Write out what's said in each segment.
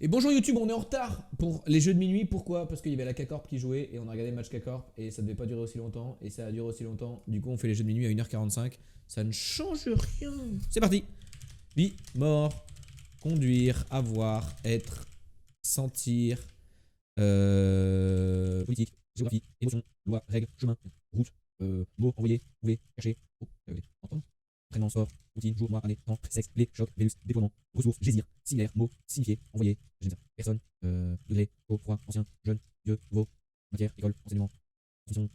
Et bonjour YouTube, on est en retard pour les jeux de minuit. Pourquoi? Parce qu'il y avait la K-Corp qui jouait et on a regardé le match K-Corp et ça devait pas durer aussi longtemps et ça a duré aussi longtemps. Du coup, on fait les jeux de minuit à 1h45. Ça ne change rien. C'est parti. Vie, mort, conduire, avoir, être, sentir, politique, géographie, émotion, loi, règle, chemin, route, mots, envoyer, trouver, cacher, entendre, prénom, sort, outil, jour, mois, année, temps, sexe, clé, choc, Vénus, déploiement, ressources, gésir, similaire, mot, signifier, envoyer, personne, degré, haut, froid, ancien, jeune, vieux, nouveau, matière, école, enseignement, fonction,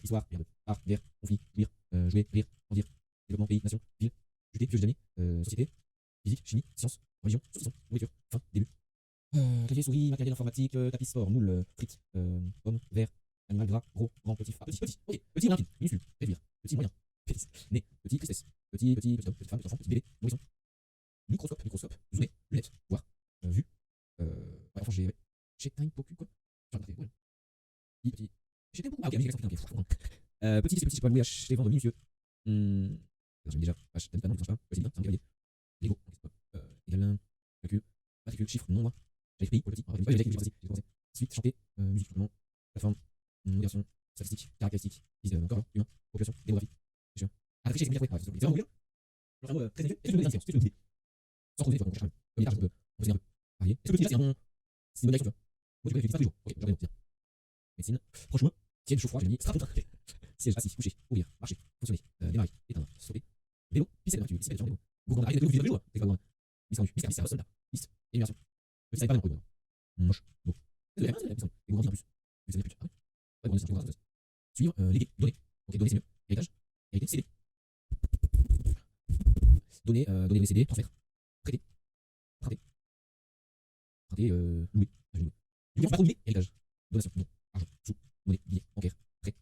histoire, merde, art, vert, conflit, jouir, jouer, rire, en dire, développement, pays, nation, ville, juger, vieux amis, société, physique, chimie, science, religion, saucisson, nourriture, fin, début. Clavier, souris, matériel informatique, tapis sport, moule, frites, pomme, verre, animal gras, gros, grand, petit, petit, ok, petit, limpide, minuscule, réduire, petit, moyen, pénis, nez, petit, tristesse, petit homme, petite femme, petit enfant, petit bébé, nourrisson, microscope, zoomer, lunettes, voir, vue, ouais, enfin j'ai time pour quoi. Ouais. Petit, j'ai beaucoup, ah ok, petit, c'est pas loué, acheter, vendre, minutieux, j'aime déjà, vache, t'as dit pas non, ça c'est bien, c'est un cavalier, Lego, égal, calcul, matricule, chiffre, nombre, j'arrive pays, politique, j'ai commencé. Suite, chanter, musique, simplement, plateforme, modération, statistique, caractéristiques, corps, humain, population, démographie, région. Ah, réfléchir, c'est bien, ouais, c'est vraiment bien. Genre un mot très élevé, est-ce que tu veux des séances, est-ce que tu veux des sans trouver, on cherche un peu. Comme l'étage, on peut procéder un peu. Varier. Est-ce que petit, c'est un bon. C'est une bonne action, tu vois. Moi, du coup, je l'utilise pas tous les jours. Ok, j'en ai donc, médecine, proche moi, tienne, chaud, froid, j'ai mis, strape, siège, assis, coucher, ouvrir, marcher, fonctionner, démarrer, éteindre, sauter, vélo, pisser la voiture, pisser la vélo, gourmand, arrêtez de vous vidéo, c'est pas loin. Mise en vue, mise soldat, liste, énumération. Petit, ça n'est pas bien, moche, beau. C'est de la merde, et grandir en plus. Vous savez plus. Ah ouais, grandir, c'est suivre, léguer, donner. Ok, donner, c'est mieux. Héritage, hériter, céder. Donner, donner, céder, transfert. Prêter, rater. Rater, louer. Du coup, pas trop louer, héritage. Donation, don, argent, sous, monnaie, billet, bancaire, prêt.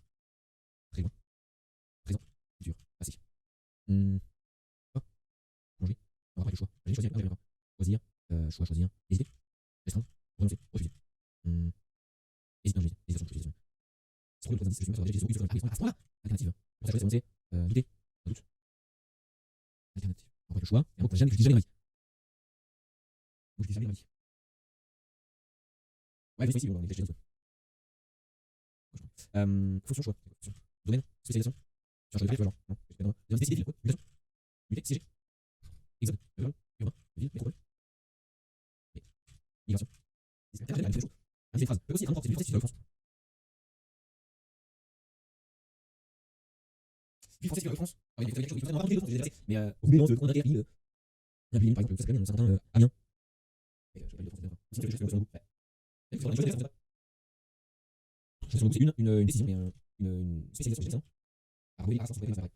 Très loin. Présent, futur, passé. Quoi? Manger. On va pas le choix. J'ai choisi, choisir, choix, choisir. Hésiter. Restreindre, renoncer, refuser. Hésite, non, hésitation, hésitation. C'est trop le 70, c'est le chemin, j'ai sauté, à ce moment-là. Alternative. Pour ça, je choisis, douter, doute. Alternative. On va pas le choix. Et un mot que je dis jamais dans ma vie. Donc, je dis jamais dans ma vie. Ouais, je suis ici, on est chez nous. Fonction, choix. Domaine, spécialisation. Cherche le gré, genre. Non, je sais pas, non. Décider, ville, quoi. Mutation. Muter, siéger. Exode, rural, urbain, ville, métropole. Migration. Internet, des choses. Des phrases. Peut aussi être un c'est du français, Ville française, France. Ah oui, il faut quelque chose, il faut avoir des choses, mais au milieu de prendre un pays, un pays, par exemple, ça s'appelle un certain Amiens. Je sais pas le français, c'est quelque chose qui est ouais. Je sais pas, c'est une décision, mais une spécialisation. Alors oui, la race, c'est pas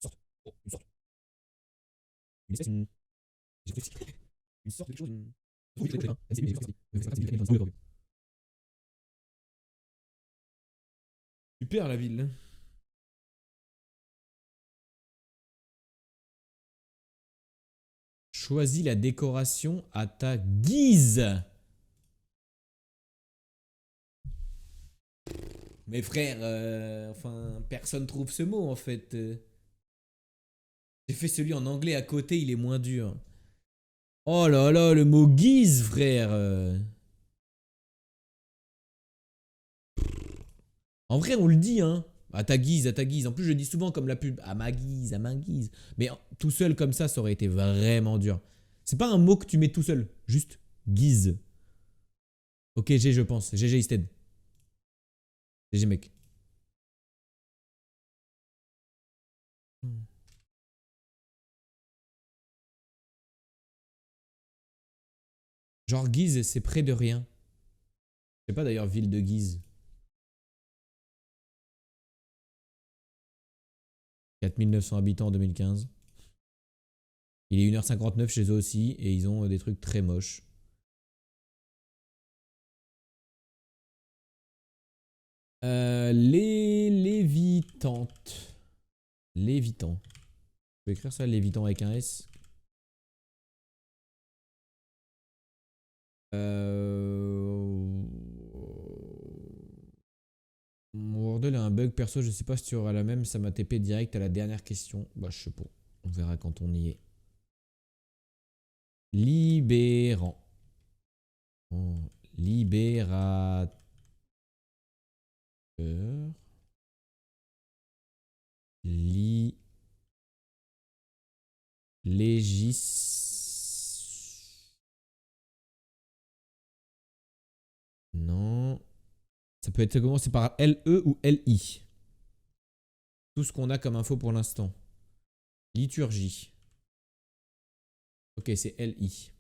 sorte. Oh, une sorte. Une espèce, une sorte de quelque chose, une. Oui, je sais pas. C'est super la ville. Choisis la décoration à ta guise. Mes frères, enfin, personne trouve ce mot en fait. J'ai fait celui en anglais à côté, il est moins dur. Oh là là, le mot guise, frère. En vrai, on le dit, hein. À ta guise, à ta guise. En plus, je le dis souvent comme la pub. À ma guise, à ma guise. Mais tout seul comme ça aurait été vraiment dur. C'est pas un mot que tu mets tout seul. Juste guise. Ok, G, je pense. GG Isted. GG, mec. Genre, Guise, c'est près de rien. Je sais pas d'ailleurs, ville de Guise. 4900 habitants en 2015. Il est 1h59 chez eux aussi. Et ils ont des trucs très moches. Les Lévitantes. Lévitant. Je peux écrire ça, Lévitant avec un S. Mon Wordle a un bug perso, je sais pas si tu auras la même, ça m'a TP direct à la dernière question. Bah je sais pas, on verra quand on y est. Libérant. Libérateur. Légis. Non. Ça peut être commencé par LE ou LI. Tout ce qu'on a comme info pour l'instant. Liturgie. Ok, c'est LI.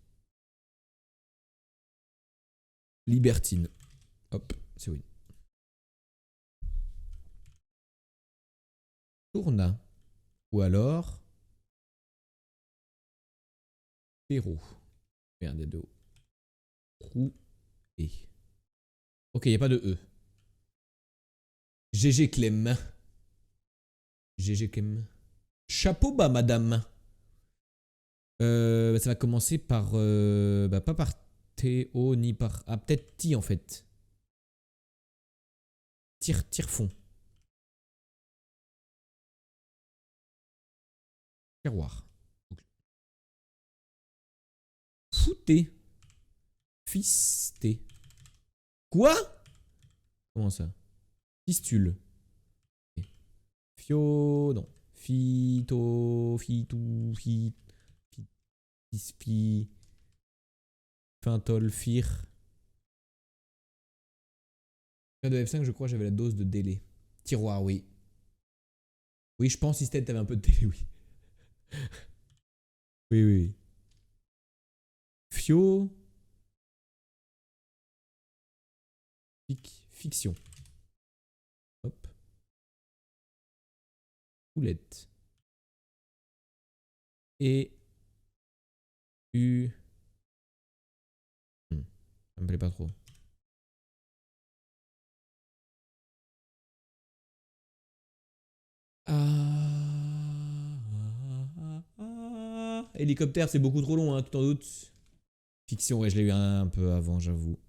Libertine. Hop, c'est oui. Tourna. Ou alors. Perrault. Merde, des deux. Trou et. Ok, il n'y a pas de E. GG Clem. GG Clem. Chapeau bas, madame. Ça va commencer par. Pas par Théo ni par. Ah, peut-être Ti en fait. Tire-fond. Terroir. Fouté. Fisté. Quoi? Comment ça? Fistule. Fio. Non. Fito. Fitou. Fispi. Fintol. Fir. De F5, je crois, j'avais la dose de délai. Tiroir, oui. Oui, je pense, Système, t'avais un peu de délai, oui. Oui, oui, oui. Fio. Fiction. Hop. Poulette. Et. U. Ça me plaît pas trop. Hélicoptère, c'est beaucoup trop long, hein, tout en doute. Fiction, ouais, je l'ai eu un peu avant, j'avoue.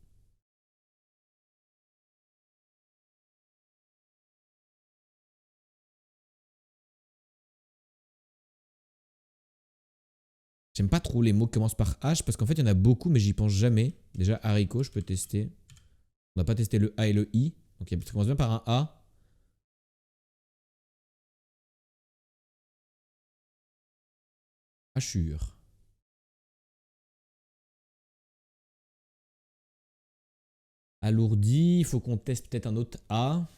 J'aime pas trop les mots qui commencent par H parce qu'en fait, il y en a beaucoup, mais j'y pense jamais. Déjà, haricot, je peux tester. On n'a pas testé le A et le I. Donc, ça commence bien par un A. Hachure. Alourdi, il faut qu'on teste peut-être un autre A.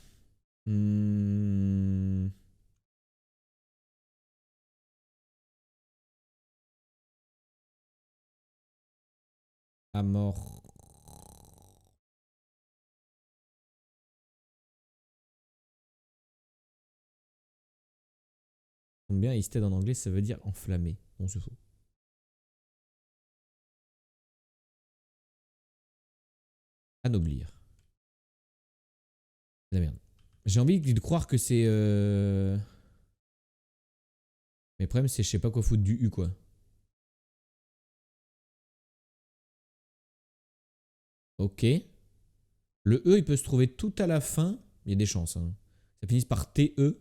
Amor. Bien, isted en anglais, ça veut dire enflammé. On se fout. Anoblir. La merde. J'ai envie de croire que c'est. Mais le problème, c'est je sais pas quoi foutre du U, quoi. Ok. Le E, il peut se trouver tout à la fin. Il y a des chances. Hein. Ça finisse par TE.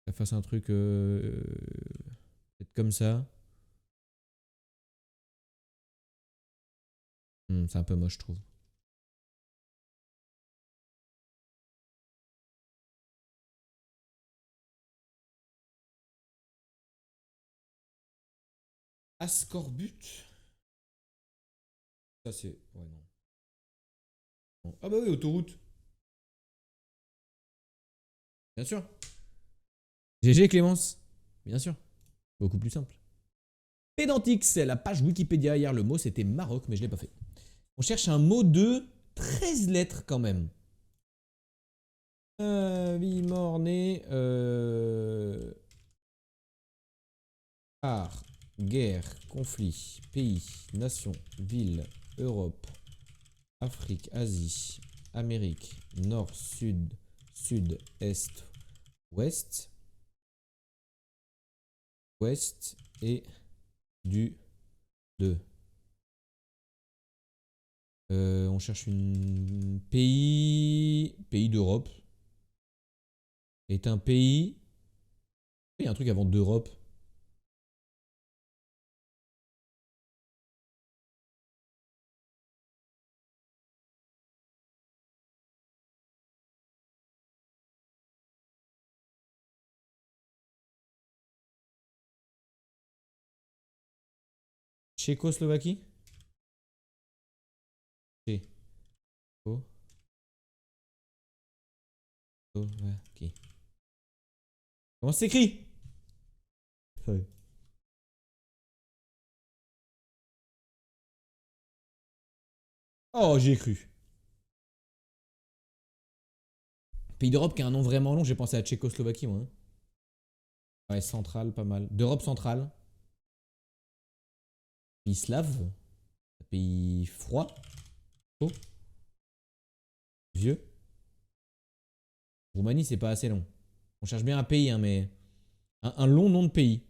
Ça fasse un truc. Peut-être comme ça. C'est un peu moche, je trouve. Ascorbut. Ça, c'est. Ouais, non. Ah, bah oui, autoroute. Bien sûr. GG Clémence. Bien sûr. Beaucoup plus simple. Pédantix, c'est la page Wikipédia. Hier, le mot c'était Maroc, mais je l'ai pas fait. On cherche un mot de 13 lettres quand même. Vie, mort, né. Art, guerre, conflit, pays, nation, ville, Europe, Afrique, Asie, Amérique, Nord, Sud, Sud, Est, Ouest, Ouest et du 2. On cherche une pays d'Europe. Est un pays. Il y a un truc avant d'Europe. Tchécoslovaquie. Tchécoslovaquie. Comment ça s'écrit? Ouais. Oh, j'y ai cru. Pays d'Europe qui a un nom vraiment long, j'ai pensé à Tchécoslovaquie, moi. Ouais, centrale, pas mal. D'Europe centrale. Pays slave. Pays froid. Chaud. Vieux. Roumanie, c'est pas assez long. On cherche bien un pays, hein, mais. Un long nom de pays.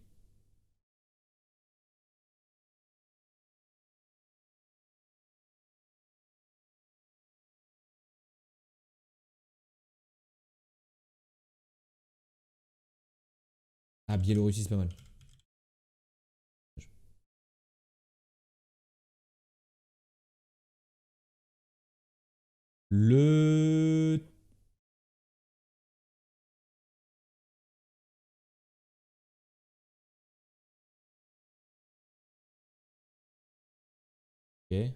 Ah, Biélorussie, c'est pas mal. Le. Ok. Il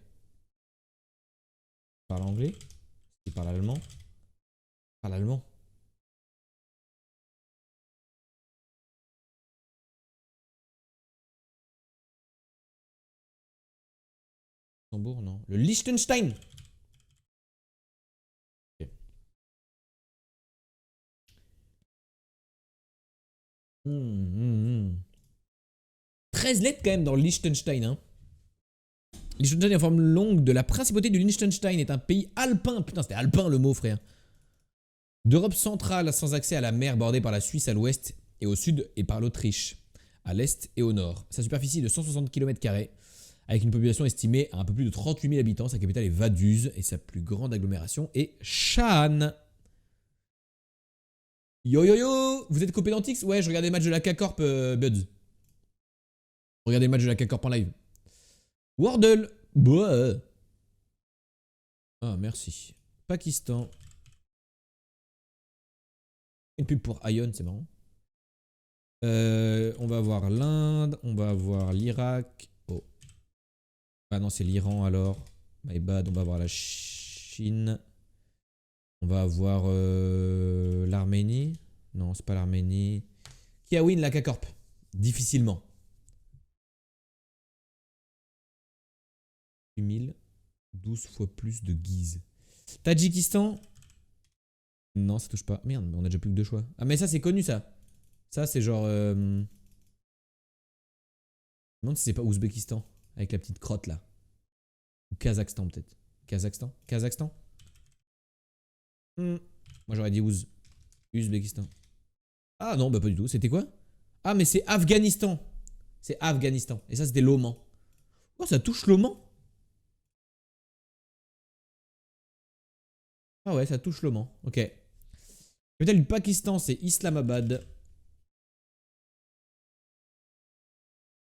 parle anglais. Il parle allemand. Il parle allemand. Luxembourg, non. Le Liechtenstein. Ok. 13 lettres quand même dans le Liechtenstein, hein. Liechtenstein en forme longue de la principauté du Liechtenstein est un pays alpin. Putain, c'était alpin le mot, frère. D'Europe centrale, sans accès à la mer, bordée par la Suisse à l'ouest et au sud et par l'Autriche à l'est et au nord. Sa superficie est de 160 km², avec une population estimée à un peu plus de 38 000 habitants. Sa capitale est Vaduz et sa plus grande agglomération est Shan. Yo yo yo. Vous êtes copé d'Antix? Ouais, je regardais le match de la K-Corp, Buds. Regardez le match de la K-Corp en live. Wordle. Bah. Ah, merci. Pakistan. Une pub pour Ion, c'est marrant. On va voir l'Inde, on va voir l'Irak. Oh. Ah non, c'est l'Iran alors. My bad, on va voir la Chine. On va avoir l'Arménie. Non, c'est pas l'Arménie. Qui a win la K-Corp? Difficilement. 8000, 12 fois plus de guise. Tadjikistan. Non, ça touche pas. Merde, on a déjà plus que deux choix. Ah, mais ça, c'est connu, ça. Ça, c'est genre. Je me demande si c'est pas Ouzbékistan. Avec la petite crotte là. Ou Kazakhstan, peut-être. Kazakhstan? Kazakhstan? Moi, j'aurais dit Ouzbékistan. Ah non, bah pas du tout. C'était quoi? Ah, mais c'est Afghanistan. C'est Afghanistan. Et ça, c'était l'Oman. Oh, ça touche l'Oman? Ah ouais, ça touche l'Oman. Ok. Peut-être le Pakistan, c'est Islamabad.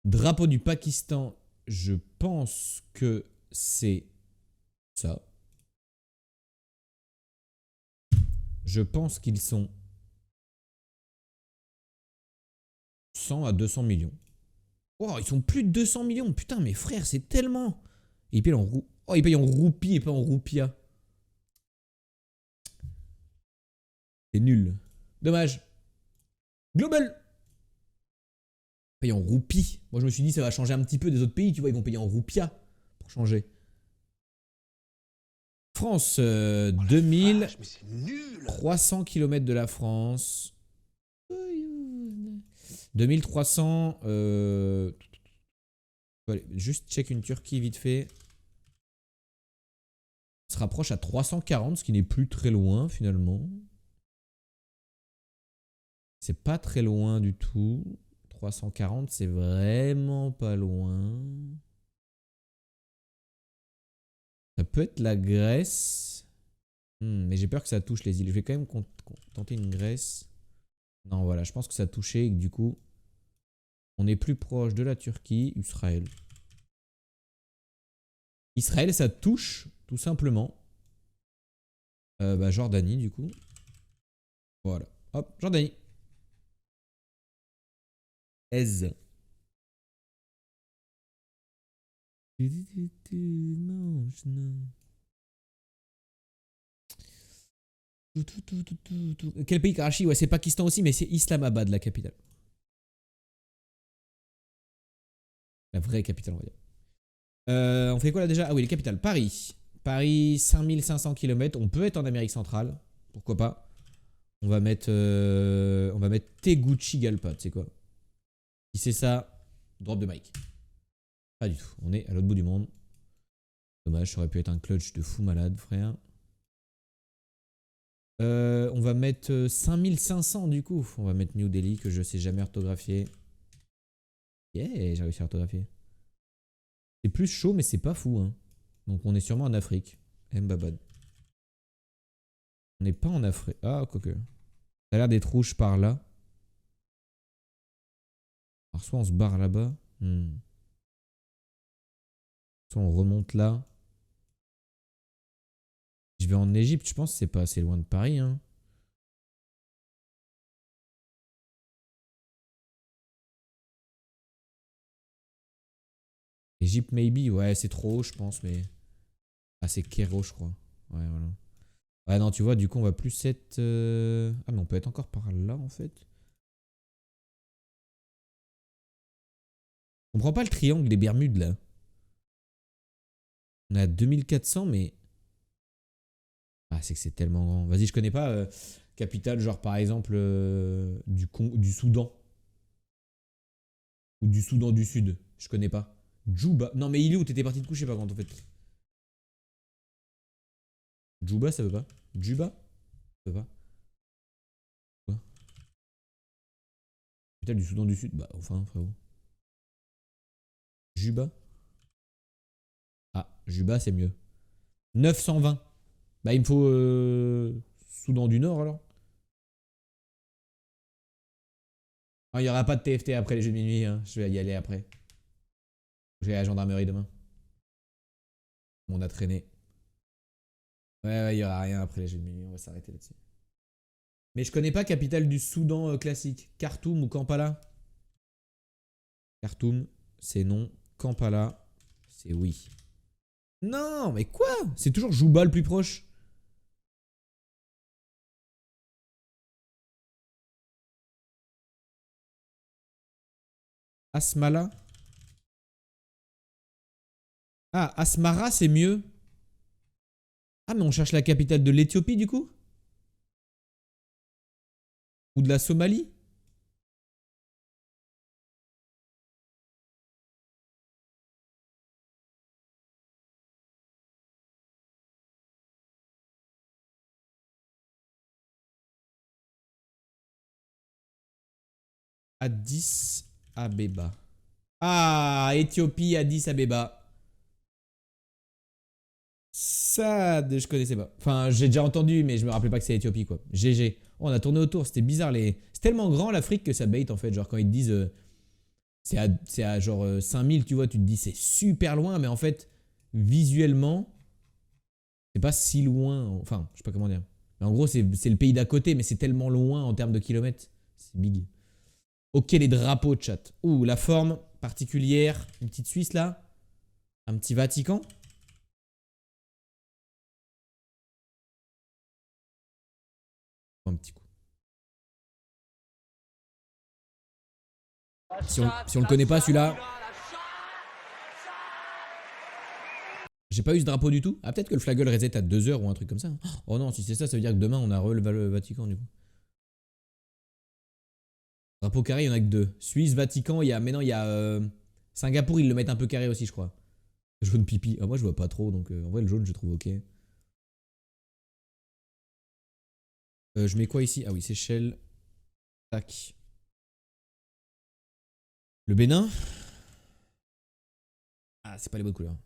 Drapeau du Pakistan, je pense que c'est ça. Je pense qu'ils sont 100 à 200 millions. Oh, ils sont plus de 200 millions. Putain, mes frères, c'est tellement. Et ils payent en Oh, ils payent en roupies et pas en roupia. C'est nul. Dommage. Global. Paye en roupies. Moi, je me suis dit, ça va changer un petit peu des autres pays. Tu vois, ils vont payer en roupia pour changer. France, 2300 km de la France. 2300. Allez, juste check une Turquie vite fait. On se rapproche à 340, ce qui n'est plus très loin finalement. C'est pas très loin du tout. 340, c'est vraiment pas loin. Ça peut être la Grèce. Mais j'ai peur que ça touche les îles. Je vais quand même tenter une Grèce. Non, voilà, je pense que ça a touché et que du coup, on est plus proche de la Turquie, Israël. Israël, ça touche, tout simplement. Bah, Jordanie, du coup. Voilà. Hop, Jordanie. Aise. Quel pays Karachi? Ouais, c'est Pakistan aussi, mais c'est Islamabad la capitale. La vraie capitale, on va dire. On fait quoi là déjà? Ah oui, les capitales. Paris. Paris, 5500 km. On peut être en Amérique centrale. Pourquoi pas? On va mettre Tegucigalpa, tu sais quoi? Si c'est ça, drop de mic. Pas du tout. On est à l'autre bout du monde. Dommage, ça aurait pu être un clutch de fou malade, frère. On va mettre 5500 du coup. On va mettre New Delhi que je sais jamais orthographier. Yeah, j'ai réussi à orthographier. C'est plus chaud, mais c'est pas fou. Hein. Donc on est sûrement en Afrique. Mbabad. On n'est pas en Afrique. Ah, quoique. Ça a l'air d'être rouge par là. Alors soit on se barre là-bas. Soit on remonte là. Je vais en Égypte, je pense que c'est pas assez loin de Paris. Hein. Égypte, maybe. Ouais, c'est trop haut, je pense, mais. Ah, c'est Cairo, je crois. Ouais, voilà. Ouais, non, tu vois, du coup, on va plus être. Ah, mais on peut être encore par là, en fait. On prend pas le triangle des Bermudes, là. On est à 2400, mais. Ah, c'est que c'est tellement grand. Vas-y, je connais pas. Capitale, genre, par exemple, du Soudan. Ou du Soudan du Sud. Je connais pas. Djouba. Non, mais il est où? T'étais parti de coucher, par contre, en fait. Djouba, ça veut pas. Djuba? Ça veut pas. Quoi? Capitale du Soudan du Sud. Bah, enfin, frérot. Juba? Ah, Juba, c'est mieux. 920. Bah, il me faut Soudan du Nord alors. Ah, il n'y aura pas de TFT après les jeux de minuit. Hein. Je vais y aller après. Je vais à la gendarmerie demain. On a traîné. Ouais, ouais, il n'y aura rien après les jeux de minuit. On va s'arrêter là-dessus. Mais je connais pas capitale du Soudan classique. Khartoum ou Kampala? Khartoum, c'est non. Kampala, c'est oui. Non, mais quoi? C'est toujours Juba le plus proche. Asmala? Ah, Asmara, c'est mieux. Ah, mais on cherche la capitale de l'Éthiopie du coup? Ou de la Somalie? Addis Abeba. Ah, Éthiopie, Addis Abeba. Ça, je connaissais pas. Enfin, j'ai déjà entendu, mais je me rappelais pas que c'est Éthiopie, quoi. GG. Oh, on a tourné autour, c'était bizarre. C'est tellement grand l'Afrique que ça bait, en fait. Genre, quand ils te disent c'est à genre 5000, tu vois, tu te dis c'est super loin, mais en fait, visuellement, c'est pas si loin. Enfin, je sais pas comment dire. Mais en gros, c'est le pays d'à côté, mais c'est tellement loin en termes de kilomètres. C'est big. Ok, les drapeaux, chat. Ouh, la forme particulière. Une petite Suisse là. Un petit Vatican. Un petit coup. Si on le connaît pas celui-là. J'ai pas eu ce drapeau du tout. Ah, peut-être que le flaggle reset à 2 heures ou un truc comme ça. Oh non, si c'est ça, ça veut dire que demain on a le Vatican du coup. Drapeau carré, il y en a que deux. Suisse, Vatican, il y a. Mais non, il y a. Singapour, ils le mettent un peu carré aussi, je crois. Jaune pipi. Ah, moi, je vois pas trop, donc en vrai, le jaune, je trouve ok. Je mets quoi ici? Ah oui, Seychelles. Tac. Le Bénin. Ah, c'est pas les bonnes couleurs.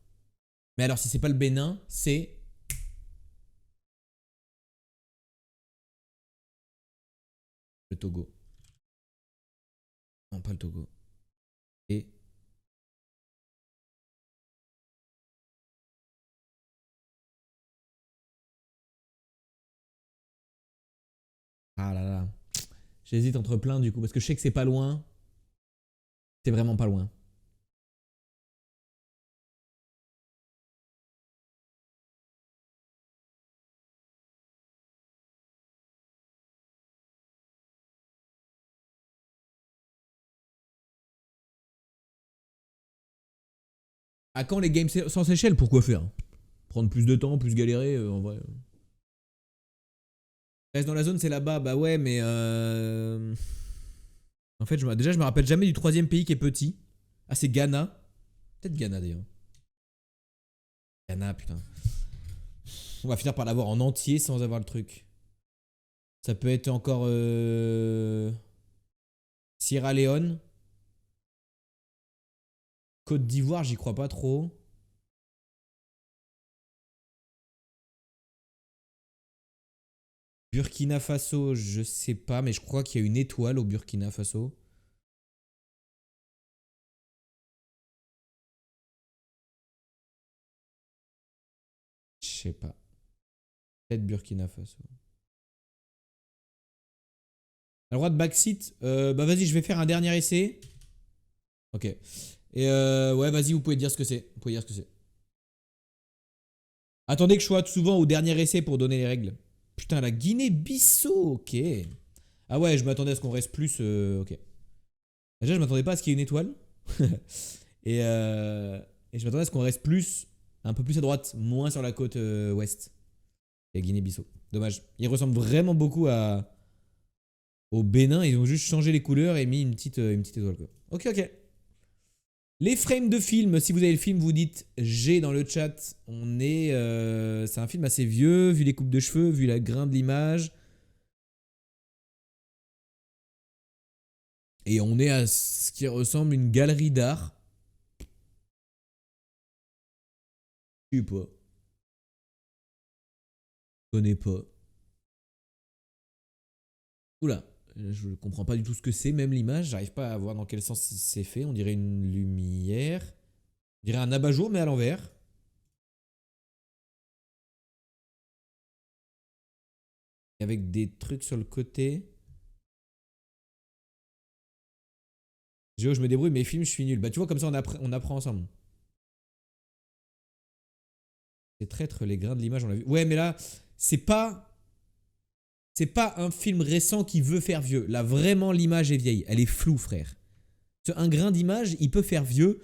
Mais alors, si c'est pas le Bénin, c'est. Le Togo. Non, pas le Togo. Et. Ah là là. J'hésite entre plein du coup, parce que je sais que c'est pas loin. C'est vraiment pas loin. À quand les games sans échelle? Pourquoi faire? Prendre plus de temps, plus galérer, en vrai. Reste dans la zone, c'est là-bas. Bah ouais, mais en fait, déjà, je me rappelle jamais du troisième pays qui est petit. Ah, c'est Ghana. Peut-être Ghana d'ailleurs. Ghana, putain. On va finir par l'avoir en entier sans avoir le truc. Ça peut être encore Sierra Leone. Côte d'Ivoire, j'y crois pas trop. Burkina Faso, je sais pas, mais je crois qu'il y a une étoile au Burkina Faso. Je sais pas. Peut-être Burkina Faso. La droit de backseat. Bah vas-y, je vais faire un dernier essai. Ok. Et ouais, vas-y, vous pouvez dire ce que c'est. Vous pouvez dire ce que c'est. Attendez que je sois souvent au dernier essai pour donner les règles. Putain, la Guinée-Bissau, ok. Ah ouais, je m'attendais à ce qu'on reste plus. Ok. Déjà, je m'attendais pas à ce qu'il y ait une étoile. et, et je m'attendais à ce qu'on reste plus, un peu plus à droite, moins sur la côte ouest. Et Guinée-Bissau. Dommage. Il ressemble vraiment beaucoup au Bénin. Ils ont juste changé les couleurs et mis une petite étoile, quoi. Ok, ok. Les frames de film, si vous avez le film, vous dites G dans le chat. On est, c'est un film assez vieux, vu les coupes de cheveux, vu la grain de l'image. Et on est à ce qui ressemble à une galerie d'art. Je sais pas. Je connais pas. Oula, je comprends pas du tout ce que c'est, même l'image. J'arrive pas à voir dans quel sens c'est fait. On dirait une lumière. On dirait un abat-jour, mais à l'envers. Avec des trucs sur le côté. Géo, je me débrouille, mes films, je suis nul. Bah, tu vois, comme ça, on apprend ensemble. C'est traître, les grains de l'image, on l'a vu. Ouais, mais là, c'est pas. C'est pas un film récent qui veut faire vieux. Là, vraiment, l'image est vieille. Elle est floue, frère. Un grain d'image, il peut faire vieux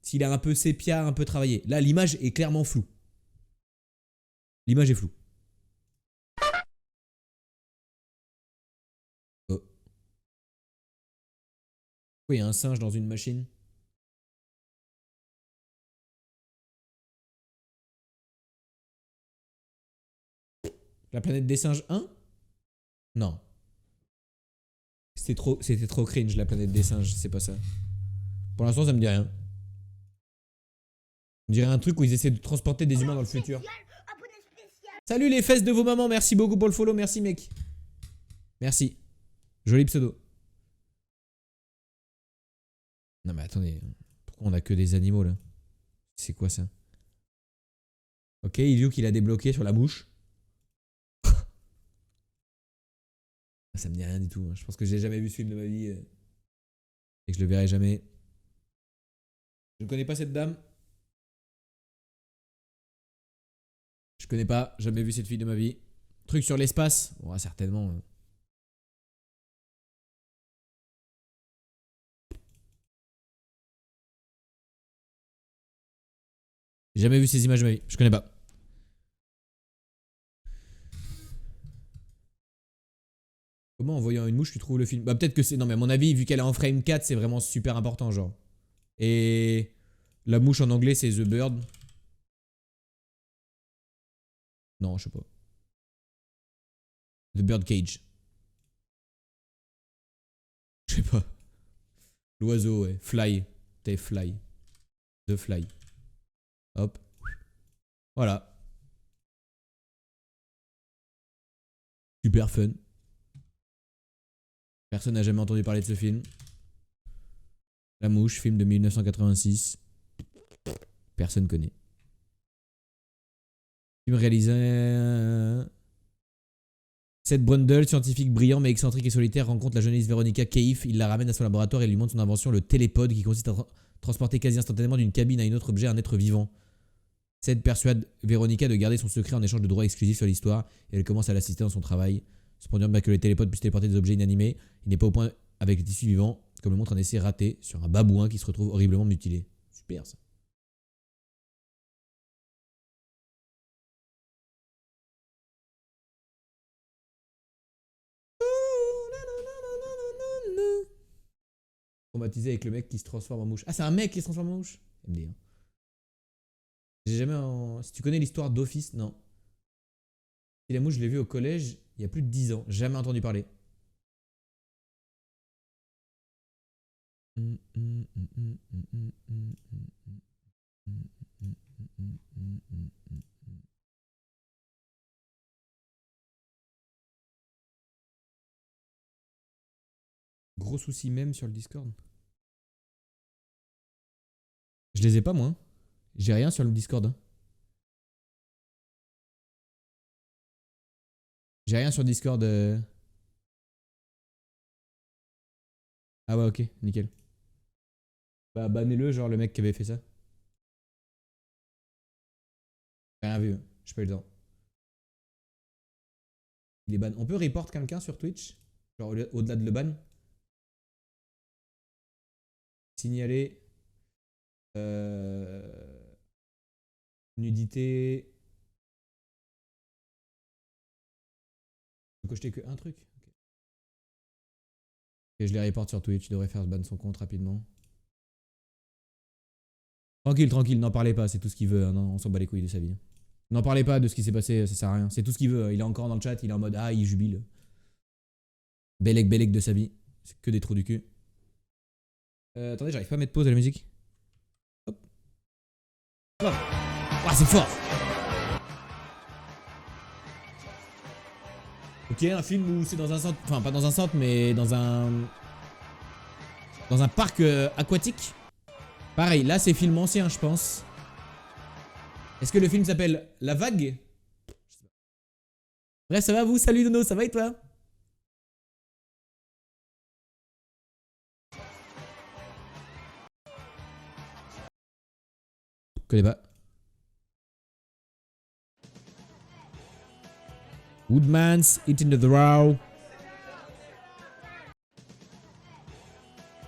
s'il est un peu sépia, un peu travaillé. Là, l'image est clairement floue. L'image est floue. Oh. Oui, il y a un singe dans une machine. La planète des singes 1? Non. C'était trop cringe, la planète des singes. C'est pas ça. Pour l'instant, ça me dit rien. On dirait un truc où ils essaient de transporter des humains dans le futur. Salut les fesses de vos mamans. Merci beaucoup pour le follow. Merci, mec. Merci. Joli pseudo. Non, mais attendez. Pourquoi on a que des animaux, là? C'est quoi, ça? Ok, Ilio qui l'a débloqué sur la bouche. Ça me dit rien du tout. Hein. Je pense que j'ai jamais vu ce film de ma vie. Et que je le verrai jamais. Je ne connais pas cette dame. Je connais pas. Jamais vu cette fille de ma vie. Truc sur l'espace. Bon, certainement. J'ai jamais vu ces images de ma vie. Je connais pas. Comment en voyant une mouche tu trouves le film? Bah peut-être que c'est... Non mais à mon avis, vu qu'elle est en frame 4, c'est vraiment super important genre. Et la mouche en anglais c'est The Bird. Non, je sais pas. The Bird Cage. Je sais pas. L'oiseau, ouais. Fly. T'es fly. The fly. Hop. Voilà. Super fun. Personne n'a jamais entendu parler de ce film. La Mouche, film de 1986. Personne connaît. Film réalisé... Seth Brundle, scientifique brillant mais excentrique et solitaire, rencontre la journaliste Veronica Caife. Il la ramène à son laboratoire et lui montre son invention, le télépode, qui consiste à transporter quasi instantanément d'une cabine à une autre objet un être vivant. Seth persuade Veronica de garder son secret en échange de droits exclusifs sur l'histoire et elle commence à l'assister dans son travail. Cependant, bien que les télépodes puissent téléporter des objets inanimés, il n'est pas au point avec les tissus vivants, comme le montre un essai raté sur un babouin qui se retrouve horriblement mutilé. Super ça. traumatisé avec le mec qui se transforme en mouche. Ah, c'est un mec qui se transforme en mouche? MD, hein. J'ai jamais en... Si tu connais l'histoire d'Office, non. Et la mouche, je l'ai vu au collège il y a plus de 10 ans. Jamais entendu parler. Gros souci même sur le Discord. Je les ai pas, moi, hein. J'ai rien sur le Discord, hein. J'ai rien sur Discord. Ah ouais, ok, nickel. Bah, bannez-le, genre le mec qui avait fait ça. J'ai rien vu, hein. J'ai pas eu le temps. Il est ban. On peut report quelqu'un sur Twitch? Genre au-delà de le ban? Signaler. Nudité. Je peux cocher que un truc. Ok. Et je les reporte sur Twitch. Je devrais faire ban son compte rapidement. Tranquille, tranquille, n'en parlez pas, c'est tout ce qu'il veut. Hein. Non, on s'en bat les couilles de sa vie. N'en parlez pas de ce qui s'est passé, ça sert à rien. C'est tout ce qu'il veut. Il est encore dans le chat, il est en mode ah, il jubile. Bellec de sa vie. C'est que des trous du cul. Attendez, j'arrive pas à mettre pause à la musique. Hop. Hop. Ah, c'est fort. Ok, un film où c'est dans un centre. Enfin, pas dans un centre, mais dans un. Dans un parc aquatique. Pareil, là c'est film ancien, je pense. Est-ce que le film s'appelle La Vague? Bref, ça va vous? Salut Dono, ça va et toi? Je connais pas. Woodman's Eating the Raw.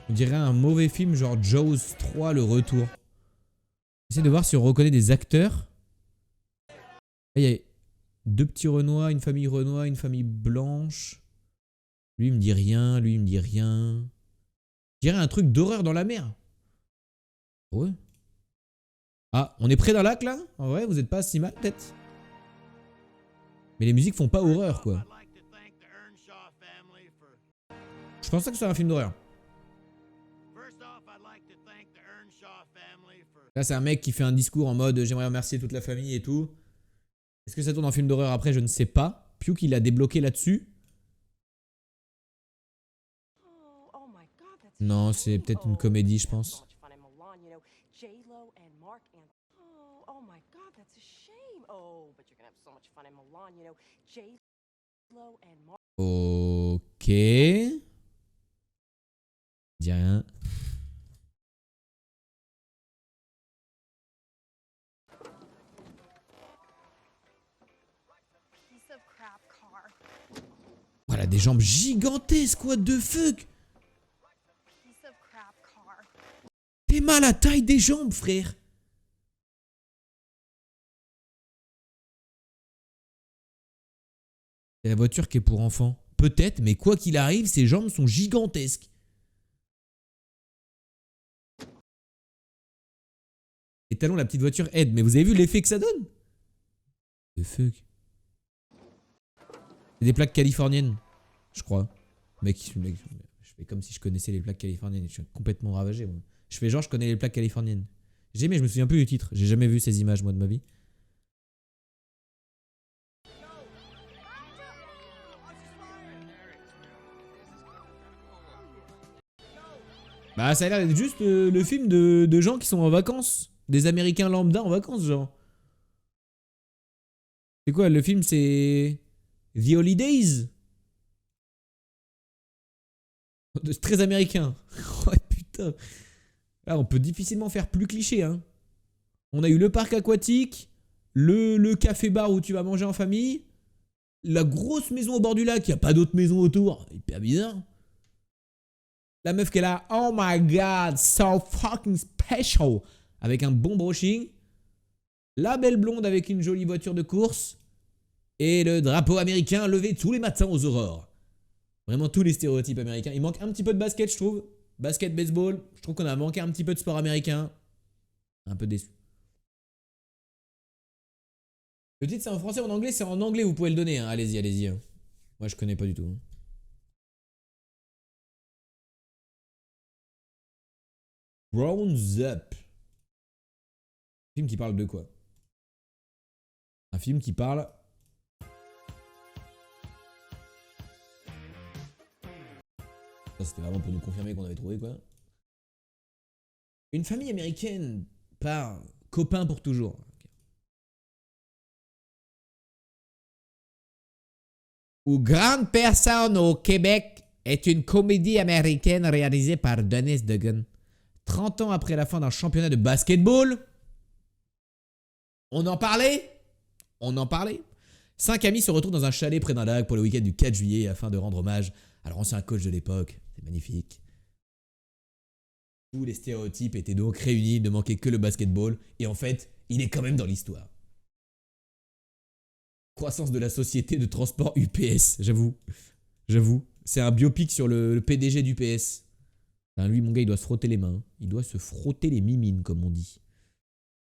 On dirait un mauvais film genre Jaws 3 le retour. J'essaie de voir si on reconnaît des acteurs. Il y a deux petits Renois, une famille Renois, une famille blanche. Lui il me dit rien, lui il me dit rien. Je dirais un truc d'horreur dans la mer. Ouais. Ah, on est près d'un lac là? En vrai, vous êtes pas si mal peut-être. Mais les musiques font pas horreur quoi. Je pense pas que c'est un film d'horreur. Là c'est un mec qui fait un discours en mode j'aimerais remercier toute la famille et tout. Est-ce que ça tourne en film d'horreur après? Je ne sais pas. Puke il a débloqué là-dessus. Non, c'est peut-être une comédie je pense. Ok. Dis rien. Voilà, des jambes gigantesques, what the fuck? T'es mal à la taille des jambes, frère. C'est la voiture qui est pour enfants. Peut-être, mais quoi qu'il arrive, ses jambes sont gigantesques. Les talons, la petite voiture aide, mais vous avez vu l'effet que ça donne? The fuck. C'est des plaques californiennes, je crois. Mec, je fais comme si je connaissais les plaques californiennes. Je suis complètement ravagé, moi. Je fais genre, je connais les plaques californiennes. J'ai aimé, je me souviens plus du titre. J'ai jamais vu ces images, moi, de ma vie. Bah, ça a l'air d'être juste le film de gens qui sont en vacances. Des Américains lambda en vacances, genre. C'est quoi, le film, c'est... The Holidays? C'est très américain. Ouais, putain. Là, on peut difficilement faire plus cliché, hein. On a eu le parc aquatique, le café-bar où tu vas manger en famille, la grosse maison au bord du lac, il n'y a pas d'autres maisons autour. Hyper bizarre. La meuf qui est là, oh my god, so fucking special. Avec un bon brushing. La belle blonde avec une jolie voiture de course. Et le drapeau américain levé tous les matins aux aurores. Vraiment tous les stéréotypes américains. Il manque un petit peu de basket, je trouve. Basket, baseball, je trouve qu'on a manqué un petit peu de sport américain. Un peu déçu. Le titre, c'est en français ou en anglais? C'est en anglais, vous pouvez le donner. Hein. Allez-y, allez-y. Hein. Moi, je connais pas du tout. Hein. Grown Up. Un film qui parle de quoi? Un film qui parle... Ça, c'était vraiment pour nous confirmer qu'on avait trouvé quoi. Une famille américaine par copain pour toujours. Ou Grande personne au Québec est une comédie américaine réalisée par Dennis Dugan. 30 ans après la fin d'un championnat de basketball. On en parlait? On en parlait? 5 amis se retrouvent dans un chalet près d'un lac pour le week-end du 4 juillet afin de rendre hommage à leur ancien coach de l'époque. C'est magnifique. Tous les stéréotypes étaient donc réunis, il ne manquait que le basketball. Et en fait, il est quand même dans l'histoire. Croissance de la société de transport UPS, j'avoue. J'avoue. C'est un biopic sur le PDG d'UPS. Enfin, lui, mon gars, il doit se frotter les mains. Il doit se frotter les mimines, comme on dit.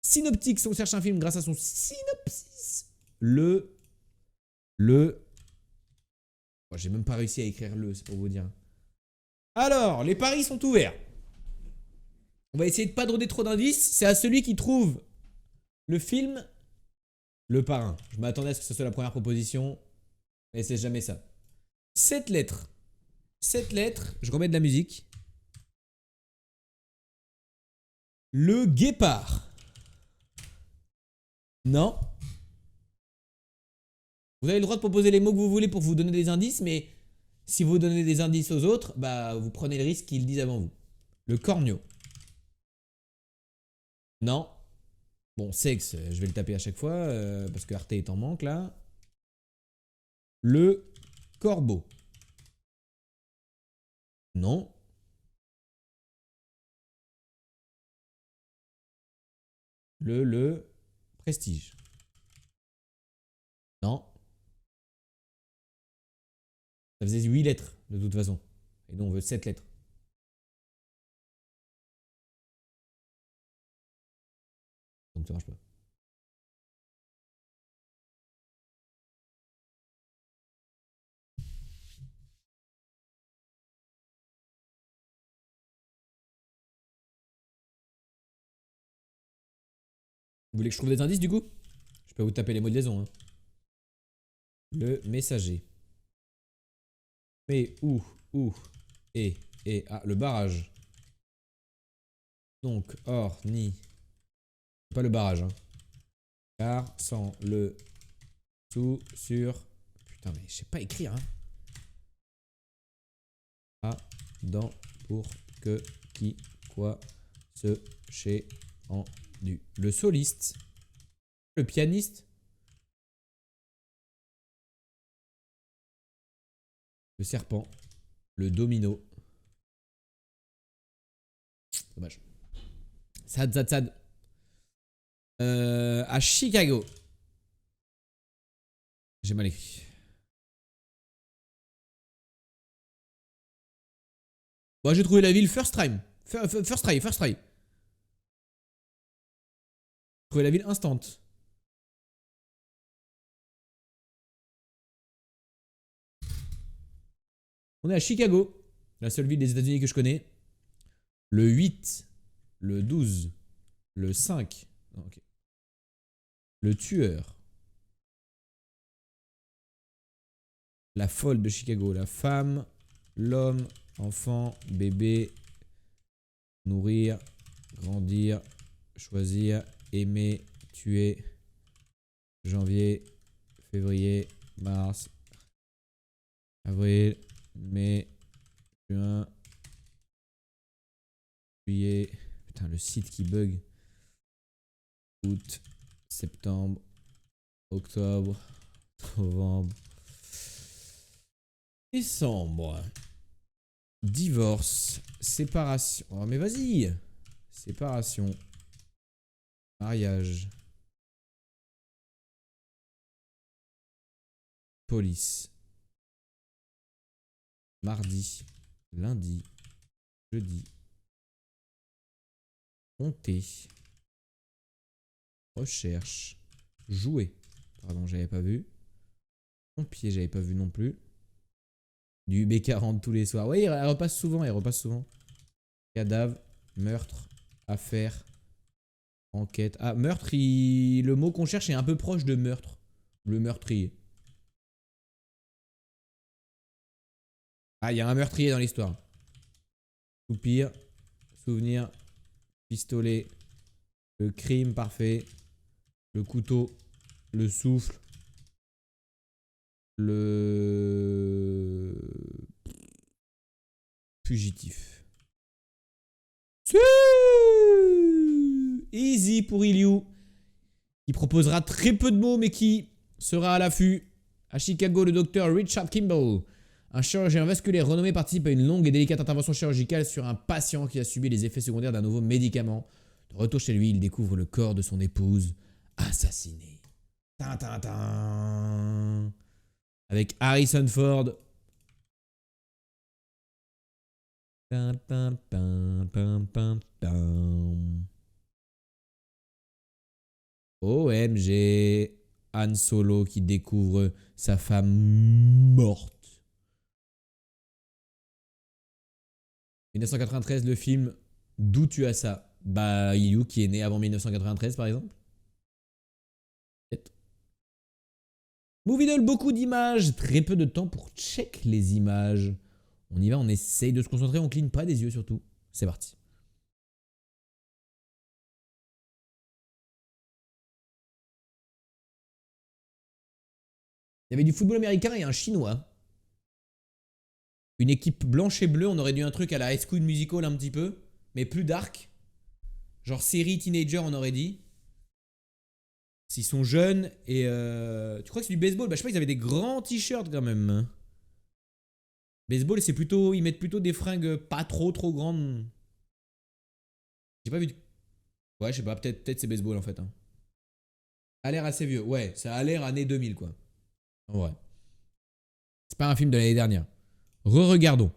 Synoptique, si on cherche un film grâce à son synopsis. Oh, j'ai même pas réussi à écrire c'est pour vous dire. Alors, les paris sont ouverts. On va essayer de pas donner trop d'indices. C'est à celui qui trouve le film Le Parrain. Je m'attendais à ce que ce soit la première proposition. Mais c'est jamais ça. 7 lettres. 7 lettres. Je remets de la musique. Le Guépard. Non. Vous avez le droit de proposer les mots que vous voulez pour vous donner des indices, mais si vous donnez des indices aux autres, bah vous prenez le risque qu'ils le disent avant vous. Le Cornio. Non. Bon, sexe, je vais le taper à chaque fois, parce que Arte est en manque là. Le Corbeau. Non. Le Prestige. Non. Ça faisait 8 lettres, de toute façon. Et nous, on veut 7 lettres. Donc ça marche pas. Vous voulez que je trouve des indices du coup? Je peux vous taper les mots de liaison. Hein. Le Messager. Mais où, et, ah, le barrage. Donc, or, ni. Pas le barrage. Hein. Car, sans, le, sous, sur. Putain, mais je sais pas écrire. Hein. À, dans, pour, que, qui, quoi, ce, chez, en, du. Le soliste. Le pianiste. Le serpent. Le domino. Dommage. Sad. À Chicago. J'ai mal écrit. Bon, j'ai trouvé la ville first try. First try. J'ai trouvé la ville instant. On est à Chicago, la seule ville des États-Unis que je connais. Le 8, le 12, le 5. Non, okay. Le tueur. La folle de Chicago. La femme, l'homme, enfant, bébé, nourrir, grandir, choisir, aimer, tuer. Janvier, février, mars, avril, mai, juin, juillet. Putain, le site qui bug. Août, septembre, octobre, novembre, décembre. Divorce, séparation. Oh, mais vas-y! Séparation, mariage, police, mardi, lundi, Jeudi. Compter. Recherche. Jouer. Pardon, j'avais pas vu. Pompier, j'avais pas vu non plus. Du B40 tous les soirs. Oui, elle repasse souvent, elle repasse souvent. Cadavre, meurtre, affaire, enquête. Ah, meurtre, le mot qu'on cherche est un peu proche de meurtre. Le meurtrier. Ah, il y a un meurtrier dans l'histoire. Soupir, souvenir, pistolet, le crime parfait, le couteau, le souffle, le fugitif. Easy pour Iliou, qui proposera très peu de mots mais qui sera à l'affût. À Chicago, le docteur Richard Kimball, un chirurgien vasculaire renommé, participe à une longue et délicate intervention chirurgicale sur un patient qui a subi les effets secondaires d'un nouveau médicament. De retour chez lui, il découvre le corps de son épouse assassinée. Tintintin. Avec Harrison Ford. OMG. Han Solo qui découvre sa femme morte. 1993, le film. D'où tu as ça? Bah, Iliou qui est né avant 1993 par exemple. Peut-être. Movidle, beaucoup d'images. Très peu de temps pour check les images. On y va, on essaye de se concentrer, on cligne pas des yeux surtout. C'est parti. Il y avait du football américain et un chinois. Une équipe blanche et bleue, on aurait dû un truc à la High School Musical un petit peu, mais plus dark. Genre série teenager, on aurait dit. S'ils sont jeunes et... Tu crois que c'est du baseball? Bah je sais pas, ils avaient des grands t-shirts quand même. Baseball, c'est plutôt... Ils mettent plutôt des fringues pas trop grandes. J'ai pas vu de... Ouais, je sais pas, peut-être c'est baseball en fait. Hein. Ça a l'air assez vieux. Ouais, ça a l'air année 2000 quoi. En vrai. C'est pas un film de l'année dernière. Re-regardons.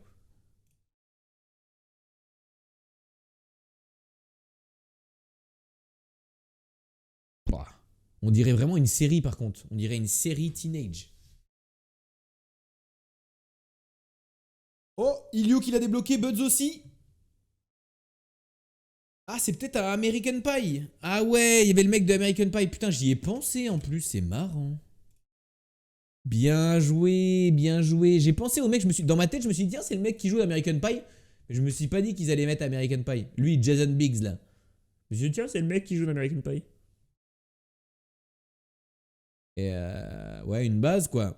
On dirait vraiment une série par contre. On dirait une série teenage. Oh, Iliou qui l'a débloqué, Buds aussi. Ah, c'est peut-être un American Pie. Ah ouais, il y avait le mec de American Pie. Putain, j'y ai pensé en plus, c'est marrant. Bien joué, bien joué. J'ai pensé au mec, dans ma tête, je me suis dit, tiens, c'est le mec qui joue American Pie. Mais je me suis pas dit qu'ils allaient mettre American Pie. Lui, Jason Biggs là. Je me suis dit, tiens, c'est le mec qui joue American Pie. Et ouais, une base quoi.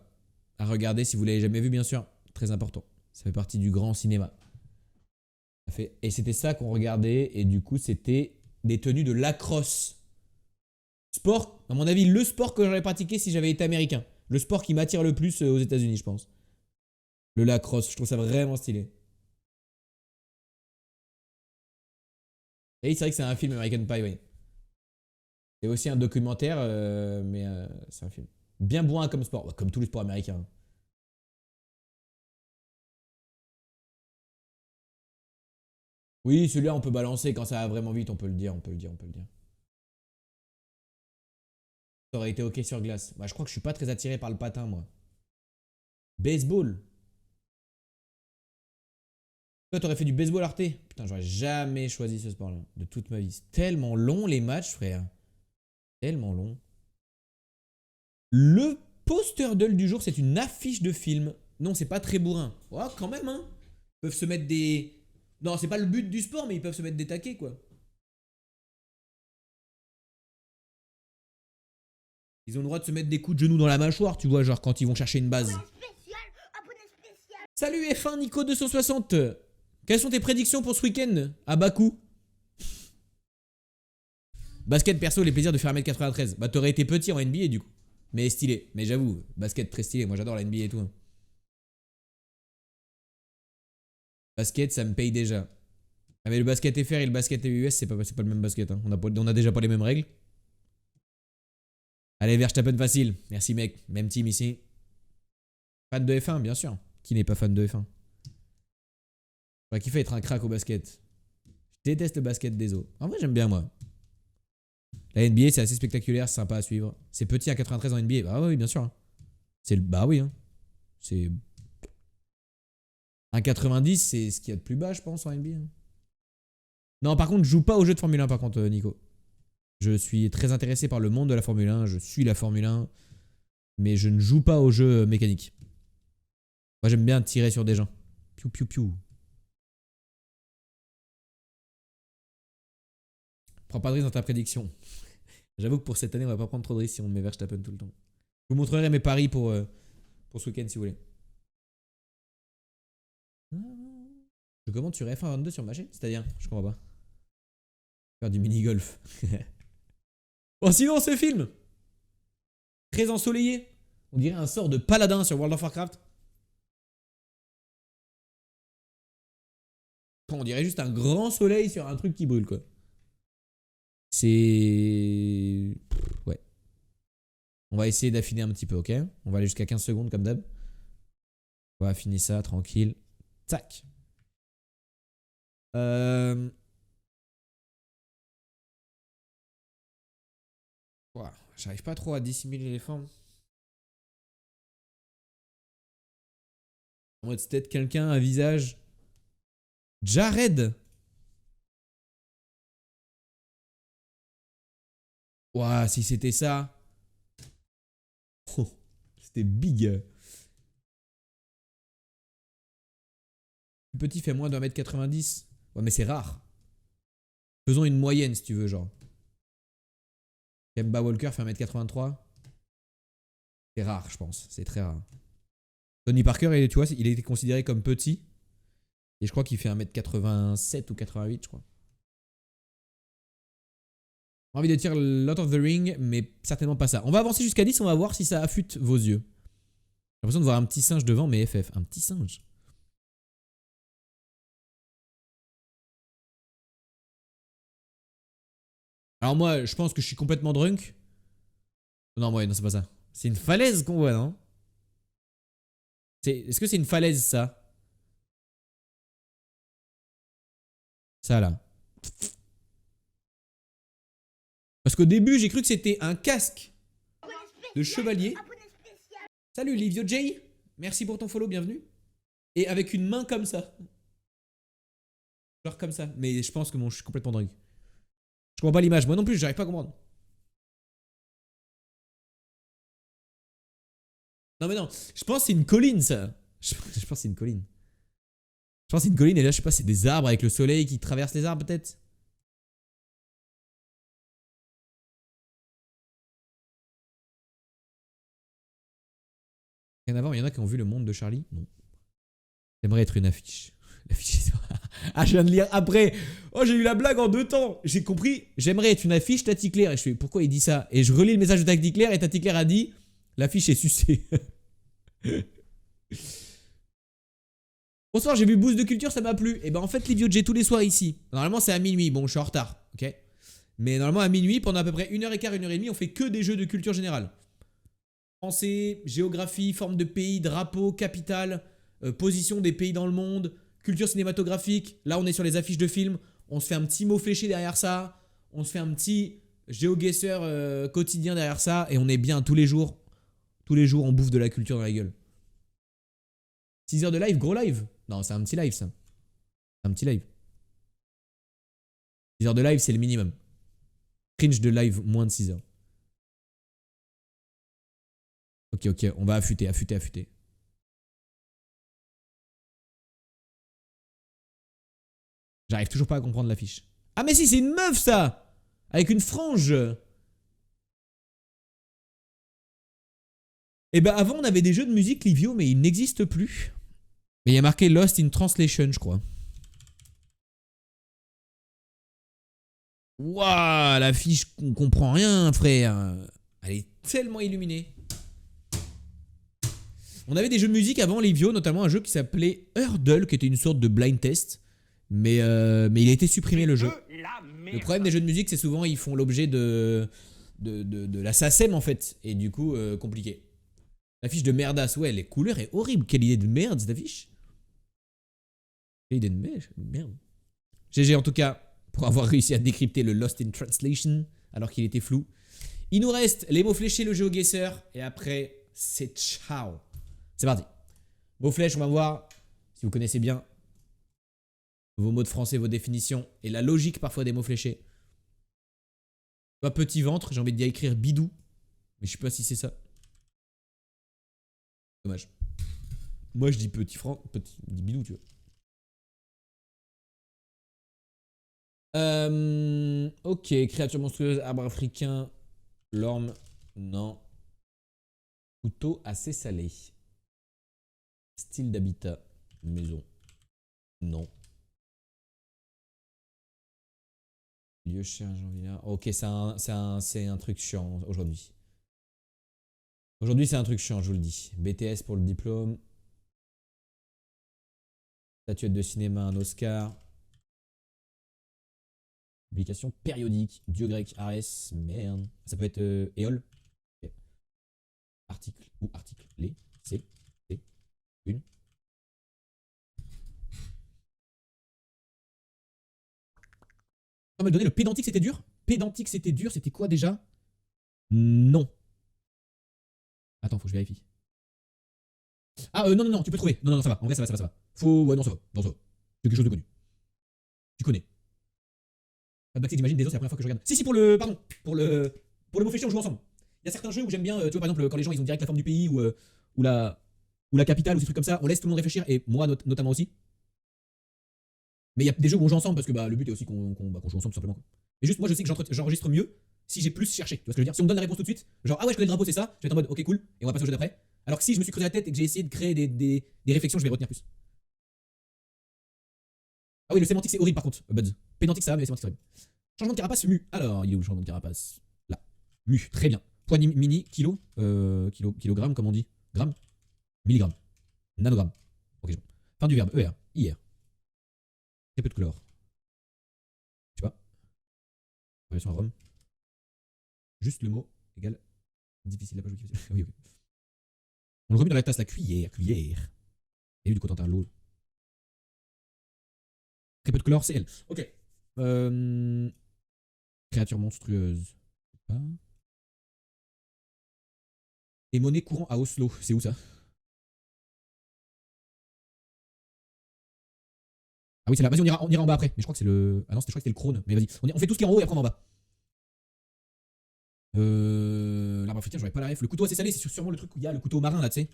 À regarder si vous l'avez jamais vu, bien sûr. Très important. Ça fait partie du grand cinéma. Et c'était ça qu'on regardait. Et du coup, c'était des tenues de lacrosse. Sport, à mon avis, le sport que j'aurais pratiqué si j'avais été américain. Le sport qui m'attire le plus aux États-Unis, je pense. Le lacrosse, je trouve ça vraiment stylé. Et c'est vrai que c'est un film American Pie, oui. C'est aussi un documentaire, mais c'est un film. Bien bourrin comme sport, bah, comme tous les sports américains. Oui, celui-là, on peut balancer quand ça va vraiment vite, on peut le dire, on peut le dire, on peut le dire. Ça aurait été ok sur glace. Bah, je crois que je suis pas très attiré par le patin, moi. Baseball. Toi, t'aurais fait du baseball Arte? Putain, j'aurais jamais choisi ce sport-là de toute ma vie. C'est tellement long les matchs, frère. Tellement long. Le poster d'œil du jour, c'est une affiche de film. Non, c'est pas très bourrin. Oh, quand même, hein. Ils peuvent se mettre des... Non, c'est pas le but du sport, mais ils peuvent se mettre des taquets, quoi. Ils ont le droit de se mettre des coups de genoux dans la mâchoire, tu vois, genre quand ils vont chercher une base. Salut F1 Nico 260. Quelles sont tes prédictions pour ce week-end à Bakou? Basket perso, les plaisirs de faire 1m93. Bah t'aurais été petit en NBA du coup. Mais stylé. Mais j'avoue, basket très stylé. Moi j'adore la NBA et tout. Basket, ça me paye déjà. Ah mais le basket FR et le basket US, c'est pas le même basket. Hein. On a déjà pas les mêmes règles. Allez, Verstappen facile. Merci mec. Même team ici. Fan de F1, bien sûr. Qui n'est pas fan de F1? J'aurais kiffé être un crack au basket. Je déteste le basket des os. En vrai, j'aime bien, moi. La NBA, c'est assez spectaculaire, c'est sympa à suivre. C'est petit à 93 en NBA. Bah oui, bien sûr. Hein. Bah oui. Hein. C'est. Un 90, c'est ce qu'il y a de plus bas, je pense, en NBA. Hein. Non, par contre, je joue pas au jeu de Formule 1, par contre, Nico. Je suis très intéressé par le monde de la Formule 1. Je suis la Formule 1. Mais je ne joue pas au jeu mécanique. Moi, j'aime bien tirer sur des gens. Piou, piou, piou. Prends pas de risque dans ta prédiction. J'avoue que pour cette année, on va pas prendre trop de risques si on met Verstappen tout le temps. Je vous montrerai mes paris pour ce week-end si vous voulez. Je commande sur F1 22 sur ma chaîne. C'est-à-dire, je comprends pas. Faire du mini-golf. Bon, sinon, ce film, très ensoleillé. On dirait un sort de paladin sur World of Warcraft. On dirait juste un grand soleil sur un truc qui brûle, quoi. C'est... Ouais. On va essayer d'affiner un petit peu, ok? On va aller jusqu'à 15 secondes, comme d'hab. On va affiner ça, tranquille. Tac. Ouah, j'arrive pas trop à dissimuler les formes. En mode, c'est peut-être quelqu'un, un visage. Jared. Ouah, si c'était ça. Oh, c'était big. Le petit fait moins d'1m90. Ouais, mais c'est rare. Faisons une moyenne si tu veux, genre. Kemba Walker fait 1m83. C'est rare, je pense. C'est très rare. Tony Parker, tu vois, il a été considéré comme petit. Et je crois qu'il fait 1m87 ou 88, je crois. J'ai envie de dire Lord of the Ring, mais certainement pas ça. On va avancer jusqu'à 10, on va voir si ça affûte vos yeux. J'ai l'impression de voir un petit singe devant mes FF. Un petit singe. Alors moi, je pense que je suis complètement drunk. Non, ouais, non, c'est pas ça. C'est une falaise qu'on voit, non? Est-ce que c'est une falaise, ça? Ça, là. Parce qu'au début, j'ai cru que c'était un casque de chevalier. Salut, Livio J. Merci pour ton follow, bienvenue. Et avec une main comme ça. Genre comme ça. Mais je pense que je suis complètement drunk. Je comprends pas l'image. Moi non plus, j'arrive pas à comprendre. Non, mais non. Je pense que c'est une colline, ça. Je pense que c'est une colline. Je pense que c'est une colline et là, je sais pas, c'est des arbres avec le soleil qui traverse les arbres, peut-être. Rien à voir, il y en a qui ont vu le monde de Charlie. Non. J'aimerais être une affiche. L'affiche. Ah, je viens de lire après. Oh, j'ai eu la blague en 2 temps. J'ai compris. J'aimerais être une affiche Tati Claire. Et je fais, pourquoi il dit ça? Et je relis le message de Tati Claire et Tati Claire a dit, l'affiche est sucée. Bonsoir, j'ai vu Boost de Culture, ça m'a plu. Et ben en fait, les vieux, j'ai tous les soirs ici. Normalement, c'est à minuit. Bon, je suis en retard. Ok. Mais normalement, à minuit, pendant à peu près 1h15, 1h30, on fait que des jeux de culture générale. Français, géographie, forme de pays, drapeau, capitale, position des pays dans le monde, culture cinématographique. Là, on est sur les affiches de films. On se fait un petit mot fléché derrière ça. On se fait un petit GeoGuessr quotidien derrière ça. Et on est bien tous les jours. Tous les jours, on bouffe de la culture dans la gueule. 6 heures de live, gros live. Non, c'est un petit live, ça. C'est un petit live. 6 heures de live, c'est le minimum. Cringe de live, moins de 6 heures. Ok, ok, on va affûter, affûter, affûter. J'arrive toujours pas à comprendre l'affiche. Ah mais si, c'est une meuf, ça! Avec une frange. Et ben avant, on avait des jeux de musique, Livio, mais ils n'existent plus. Mais il y a marqué Lost in Translation, je crois. Waouh, l'affiche, on comprend rien, frère. Elle est tellement illuminée. On avait des jeux de musique avant, Livio, notamment un jeu qui s'appelait Hurdle, qui était une sorte de blind test. Mais il a été supprimé, le jeu. Le problème des jeux de musique, c'est souvent ils font l'objet de la SACEM, en fait. Et du coup, compliqué. L'affiche de merdasse, ouais, les couleurs est horrible. Quelle idée de merde, cette affiche. Aiden May, merde. GG en tout cas pour avoir réussi à décrypter le Lost in Translation alors qu'il était flou. Il nous reste les mots fléchés, le GeoGuessr et après c'est ciao. C'est parti. Mots flèches, on va voir si vous connaissez bien vos mots de français, vos définitions et la logique parfois des mots fléchés. Pas petit ventre, j'ai envie de écrire bidou, mais je sais pas si c'est ça. Dommage. Moi je dis petit je dis bidou, tu vois. Ok, créature monstrueuse, arbre africain, l'orme, non. Couteau assez salé. Style d'habitat, maison, non. Lieu cher, janvier. Ok, c'est un truc chiant aujourd'hui. Aujourd'hui, c'est un truc chiant, je vous le dis. BTS pour le diplôme. Statuette de cinéma, un Oscar. Publication périodique. Dieu grec, Arès. Merde. Ça peut être Éole. Okay. Article ou article. Les. C'est. Une. On me donner le pédantique, c'était dur. Pédantique, c'était dur. C'était quoi déjà? Non. Attends, faut que je vérifie. Ah, non, tu peux trouver. Non, ça va. En vrai, ça va. Faut. Ouais, non, ça va. C'est quelque chose de connu. Tu connais. Pas de backseat, j'imagine, des autres, c'est la première fois que je regarde. Si, pour le. Pardon. Pour le mot fléché, on joue ensemble. Il y a certains jeux où j'aime bien, tu vois, par exemple, quand les gens ils ont direct la forme du pays ou la capitale ou des trucs comme ça, on laisse tout le monde réfléchir, et moi notamment aussi. Mais il y a des jeux où on joue ensemble parce que le but est aussi qu'on joue ensemble tout simplement. Et juste, moi je sais que j'enregistre mieux si j'ai plus cherché. Tu vois ce que je veux dire? Si on me donne la réponse tout de suite, genre ah ouais, je connais le drapeau, c'est ça, je vais être en mode ok, cool, et on va passer au jeu d'après. Alors que si je me suis creusé la tête et que j'ai essayé de créer des réflexions, je vais retenir plus. Ah oui, le sémantique c'est horrible par contre, Buds. Pédantique ça va, mais le sémantique c'est horrible. Changement de carapace, mu. Alors, il est où le changement de carapace? Là. Mu, très bien. Poids mini, kilo, kilogramme, comme on dit. Gramme, milligramme, nanogramme. Ok, fin du verbe, ER, IR. Très peu de chlore. Tu vois? Relation à Rome. Juste le mot égale difficile. La page oui. On le remet dans la tasse, la cuillère. Et du Cotentin, l'eau. Très peu de chlore, c'est elle. Ok. Créature monstrueuse. Pas. Et monnaie courant à Oslo. C'est où ça? Ah oui, c'est là. Vas-y, on ira en bas après. Mais je crois que c'est le. Ah non, je crois que c'était le crône. Mais vas-y. On fait tout ce qui est en haut et après on va en bas. L'arbre africain, j'aurais pas la ref. Le couteau assez salé, c'est sûrement le truc où il y a le couteau marin là, tu sais.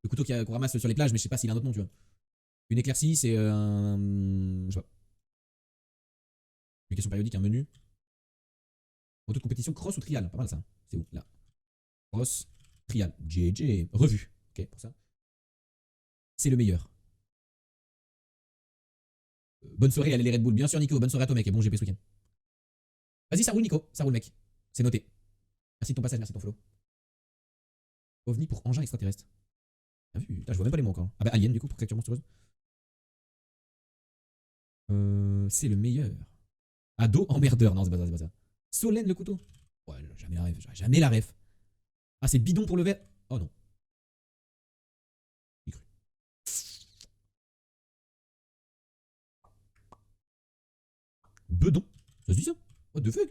Le couteau qu'on ramasse sur les plages, mais je sais pas s'il a un autre nom, tu vois. Une éclaircie, c'est un. Je sais pas. Application périodique, un menu. Auto de compétition, cross ou trial? Pas mal ça. C'est où? Là. Cross, trial. JJ. Revue. Ok, pour ça. C'est le meilleur. Bonne soirée, allez les Red Bull. Bien sûr, Nico. Bonne soirée à toi, mec. Et bon GP ce week-end. Vas-y, ça roule, Nico. Ça roule, mec. C'est noté. Merci de ton passage, merci de ton flow. OVNI pour engin extraterrestre. Bien vu. Putain, je vois même pas les mots encore. Ah bah, alien, du coup, pour créature monstrueuse. C'est le meilleur. Ado emmerdeur. Non, c'est pas ça. Solène le couteau. Ouais, jamais la ref. Ah, c'est bidon pour le verre. Oh non. J'y cru. Bedon. Ça se dit ça? What the fuck?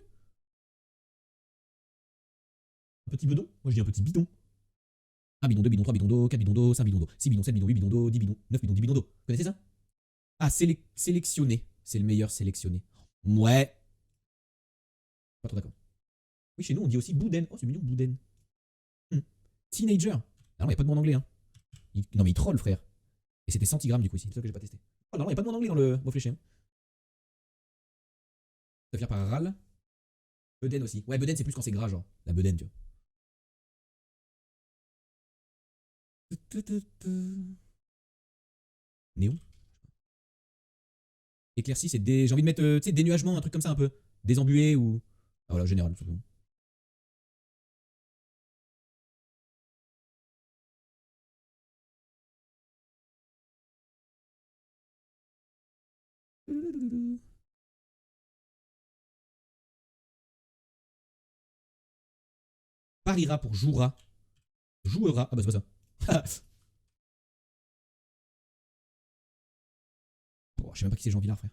Un petit bedon? Moi je dis un petit bidon. 1 bidon, 2 bidons, 3 bidons d'eau, 4 bidons d'eau, 5 bidons d'eau, 6 bidons, 7 bidons, 8 bidons d'eau, 10 bidons, 9 bidons, 10 bidons d'eau. Vous connaissez ça? Ah, sélectionné. C'est le meilleur sélectionné. Ouais. Pas trop d'accord. Oui, chez nous on dit aussi bouden. Oh, c'est mignon, bouden. Teenager. Ah non, il n'y a pas de mot en anglais. Hein. Non, mais il troll, frère. Et c'était centigrammes du coup ici. C'est ça que j'ai pas testé. Oh non, il n'y a pas de mot en anglais dans le mot fléché. Hein. Ça vient par ral. Beuden aussi. Ouais, beuden c'est plus quand c'est gras, genre. La beuden, tu vois. Néon. Éclairci, c'est des. J'ai envie de mettre, tu sais, dénuagement, un truc comme ça un peu. Désembué ou. Ah voilà, général, tout simplement. Parira pour jouera. Jouera. Ah bah c'est pas ça. Oh, je sais même pas qui c'est Jean Villard, frère.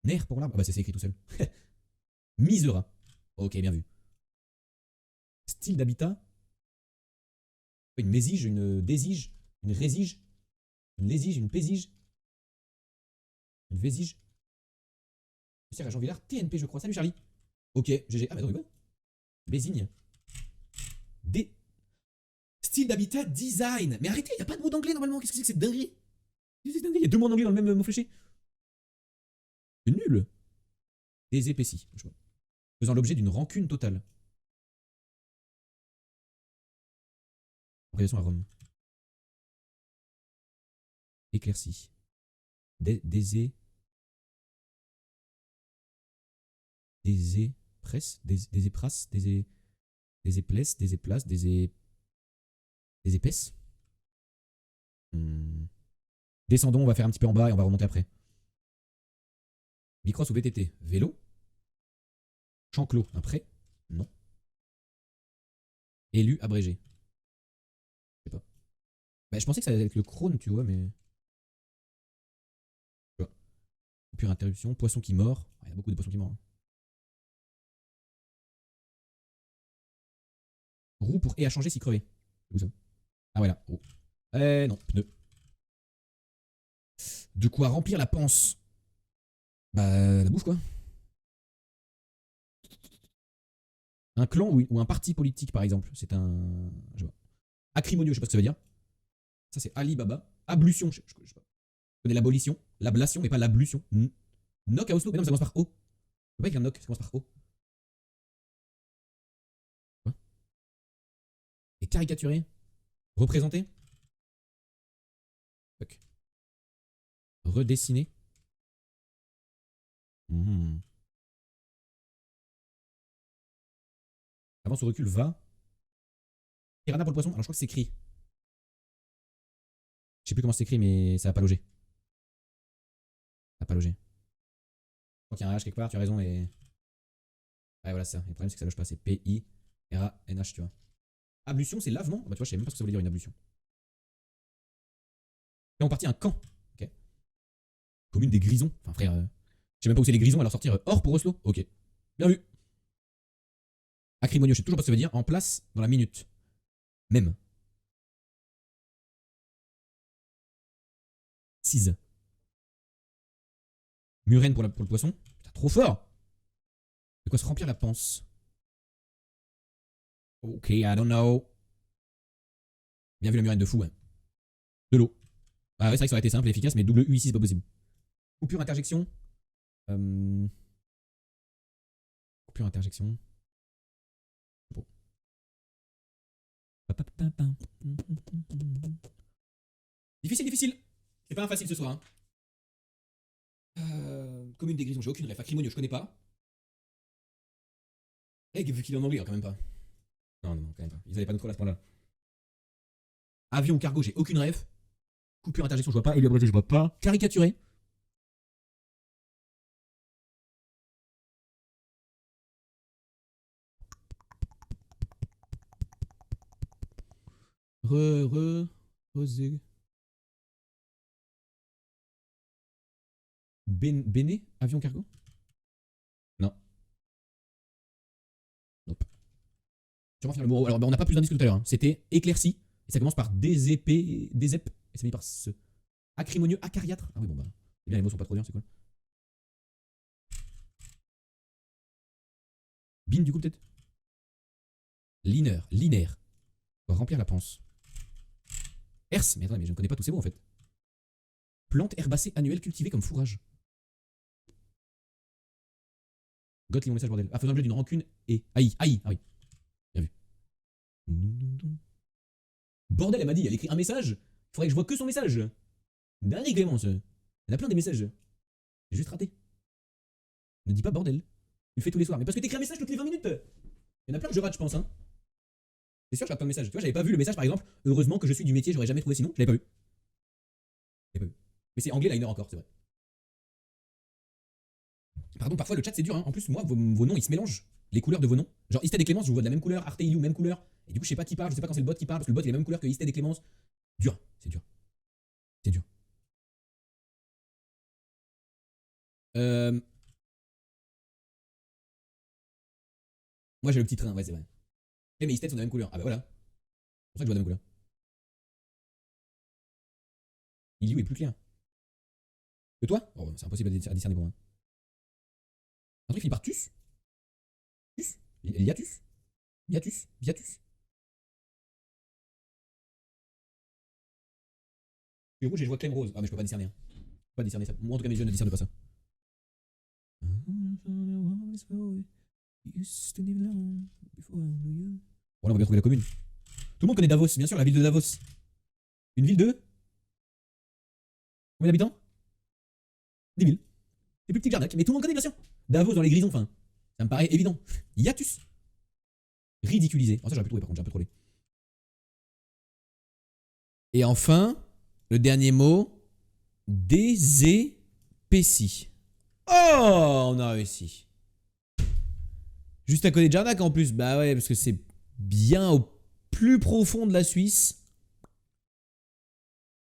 Nerf pour l'arbre. Ah bah c'est écrit tout seul. Misera. Ok, bien vu. Style d'habitat. Une mésige, une désige, une résige, une lésige, une pésige, une vésige. Monsieur Jean Villard, TNP je crois. Salut Charlie. Ok, GG. Ah bah non, mais bon. Bésigne. D. Style d'habitat design. Mais arrêtez, y a pas de mot d'anglais normalement. Qu'est-ce que c'est que cette dinguerie? Qu'est-ce que c'est que cette dinguerie? Y a deux mots en anglais dans le même mot fléché. C'est nul. Désépaissi. Je sais pas. Faisant l'objet d'une rancune totale. Organisation à Rome. Éclairci. Désé. Désé. Presse. Des éprasses. Des éplesses. Des éplaces. Des épaisses. Descendons, on va faire un petit peu en bas et on va remonter après. Bicross ou VTT? Vélo. Champ clos, un prêt? Non. Élu abrégé. Je sais pas. Bah, je pensais que ça allait être le crône, tu vois, mais. Tu vois. Pure interruption. Poisson qui mord. Il y a beaucoup de poissons qui mordent. Hein. Roue pour et à changer si crevé. Où ça? Ah voilà. Oh. Non, pneu. De quoi remplir la panse? Bah, la bouffe quoi. Un clan ou un parti politique par exemple. C'est un. Je sais pas. Acrimonieux, je sais pas ce que ça veut dire. Ça c'est Alibaba. Ablution, je sais pas. Je connais l'abolition, l'ablation, mais pas l'ablution. Knock à Oslo, mais non, ça commence par O. Je peux pas écrire knock, ça commence par O. Quoi? Et caricaturé. Représenter. Fuck. Redessiner. Avance ou recul, va. Piranha pour le poisson. Alors je crois que c'est écrit. Je sais plus comment c'est écrit, mais ça va pas loger. Ça va pas loger. Je crois qu'il y a un H quelque part, tu as raison, et. Ouais, voilà, c'est ça. Et le problème, c'est que ça loge pas. C'est P-I-R-A-N-H, tu vois. Ablution, c'est lavement. Bah, tu vois, je sais même pas ce que ça voulait dire une ablution. Et on partit un camp. Ok. Commune des Grisons. Enfin, frère, je sais même pas où c'est les Grisons, alors sortir hors pour Oslo. Ok. Bien vu. Acrimonieux, je sais toujours pas ce que ça veut dire. En place dans la minute. Même. Cise. Murène pour le poisson. Putain, trop fort. De quoi se remplir la panse. Ok, I don't know. Bien vu la murène de fou, ouais. De l'eau. Ah ouais, c'est vrai que ça aurait été simple et efficace, mais double U ici, c'est pas possible. Coupure interjection. Coupure interjection. Bon. Difficile, difficile. C'est pas un facile ce soir. Hein. Commune des Grisons, j'ai aucune ref. Acrimonieux, je connais pas. Egg, vu qu'il est en anglais, quand même pas. Non, non, non, quand même pas. Ils allaient pas nous trouver à ce point-là. Avion ou cargo, j'ai aucune ref. Coupure interjection, je vois pas. Élu abrégé, je vois pas. Caricaturé. Rosé. Béné, avion cargo? Non. Nope. Sûrement finir le mot. Alors, bah, on n'a pas plus d'indices que tout à l'heure. Hein. C'était éclairci. Et ça commence par DZP, DZEP. Et ça finit par ce. Acrimonieux, acariâtre. Ah oui, bon bah. Eh bien, les mots sont pas trop durs, c'est cool. Bin, du coup, peut-être. Linéaire. On va remplir la panse. Herse. Mais attendez, mais je ne connais pas tous ces mots en fait. Plante herbacée annuelle cultivée comme fourrage. Goth, lis mon message, bordel. Ah, faisant l'objet d'une rancune et. Aïe. Ah oui. Bien vu. Bordel, elle m'a dit, elle écrit un message. Il faudrait que je vois que son message. Dingue, Clémence. Il y en a plein des messages. J'ai juste raté. Ne dis pas bordel. Tu le fais tous les soirs. Mais parce que t'écris un message toutes les 20 minutes. Il y en a plein que je rate, je pense. Hein. C'est sûr, je rate plein de messages. Tu vois, j'avais pas vu le message par exemple. Heureusement que je suis du métier, j'aurais jamais trouvé sinon. Je l'avais pas vu. Je l'avais pas vu. Mais c'est anglais liner encore, c'est vrai. Pardon, parfois le chat c'est dur. Hein. En plus, moi, vos noms ils se mélangent. Les couleurs de vos noms. Genre Isted et Clémence, je vous vois de la même couleur. Arte, Ilou, même couleur. Et du coup, je sais pas qui parle, je sais pas quand c'est le bot qui parle, parce que le bot il a la même couleur que Isted et Clémence. Dur, c'est dur. C'est dur. Euh... Moi j'ai le petit train, ouais, c'est vrai. Eh, mais Isted sont de la même couleur. Ah bah voilà. C'est pour ça que je vois de la même couleur. Iliou est plus clair. Que toi? Oh, c'est impossible à discerner pour moi. Un truc finit par tus? Tus? Liatus? Hiatus? Viatus? Je suis rouge et je vois crème rose. Ah, mais je peux pas discerner. Hein. Je peux pas discerner ça. Moi, en tout cas, mes yeux ne discernent pas ça. Voilà, on va bien trouver la commune. Tout le monde connaît Davos, bien sûr, la ville de Davos. Une ville de. Combien d'habitants? 10 000. C'est plus petit que Jarnac, mais tout le monde connaît, bien sûr. Davos dans les grisons, enfin. Ça me paraît évident. Hiatus. Ridiculisé. Oh, ça, j'aurais pu trouver, par contre, j'ai un peu trollé. Et enfin, le dernier mot. Désépécie. Oh, on a réussi. Juste à côté de Jarnac en plus. Bah ouais, parce que c'est bien au plus profond de la Suisse.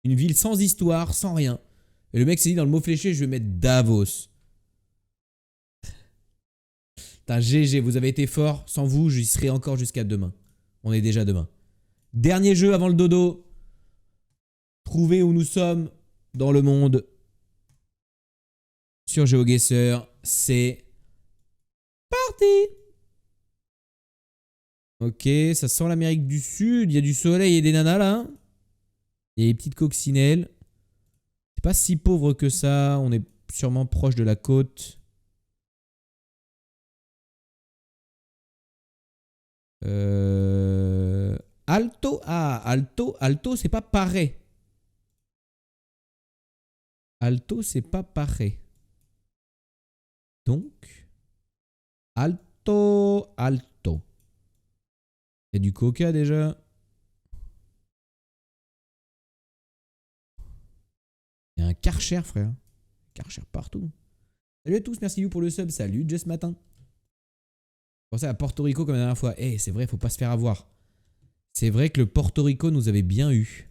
Une ville sans histoire, sans rien. Et le mec s'est dit dans le mot fléché, je vais mettre Davos. Putain, GG, vous avez été fort. Sans vous, j'y serai encore jusqu'à demain. On est déjà demain. Dernier jeu avant le dodo. Trouvez où nous sommes dans le monde. Sur GeoGuessr, c'est parti. Ok, ça sent l'Amérique du Sud. Il y a du soleil et des nanas là. Il y a des petites coccinelles. C'est pas si pauvre que ça. On est sûrement proche de la côte. Alto. Ah, Alto. Alto, c'est pas pareil. Alto, c'est pas pareil. Donc, Alto, Alto. Il y a du coca déjà. Il y a un Karcher, frère. Karcher partout. Salut à tous, merci vous pour le sub. Salut, Just Matin. Je pensais à Porto Rico comme la dernière fois. Eh, c'est vrai, faut pas se faire avoir. C'est vrai que le Porto Rico nous avait bien eu.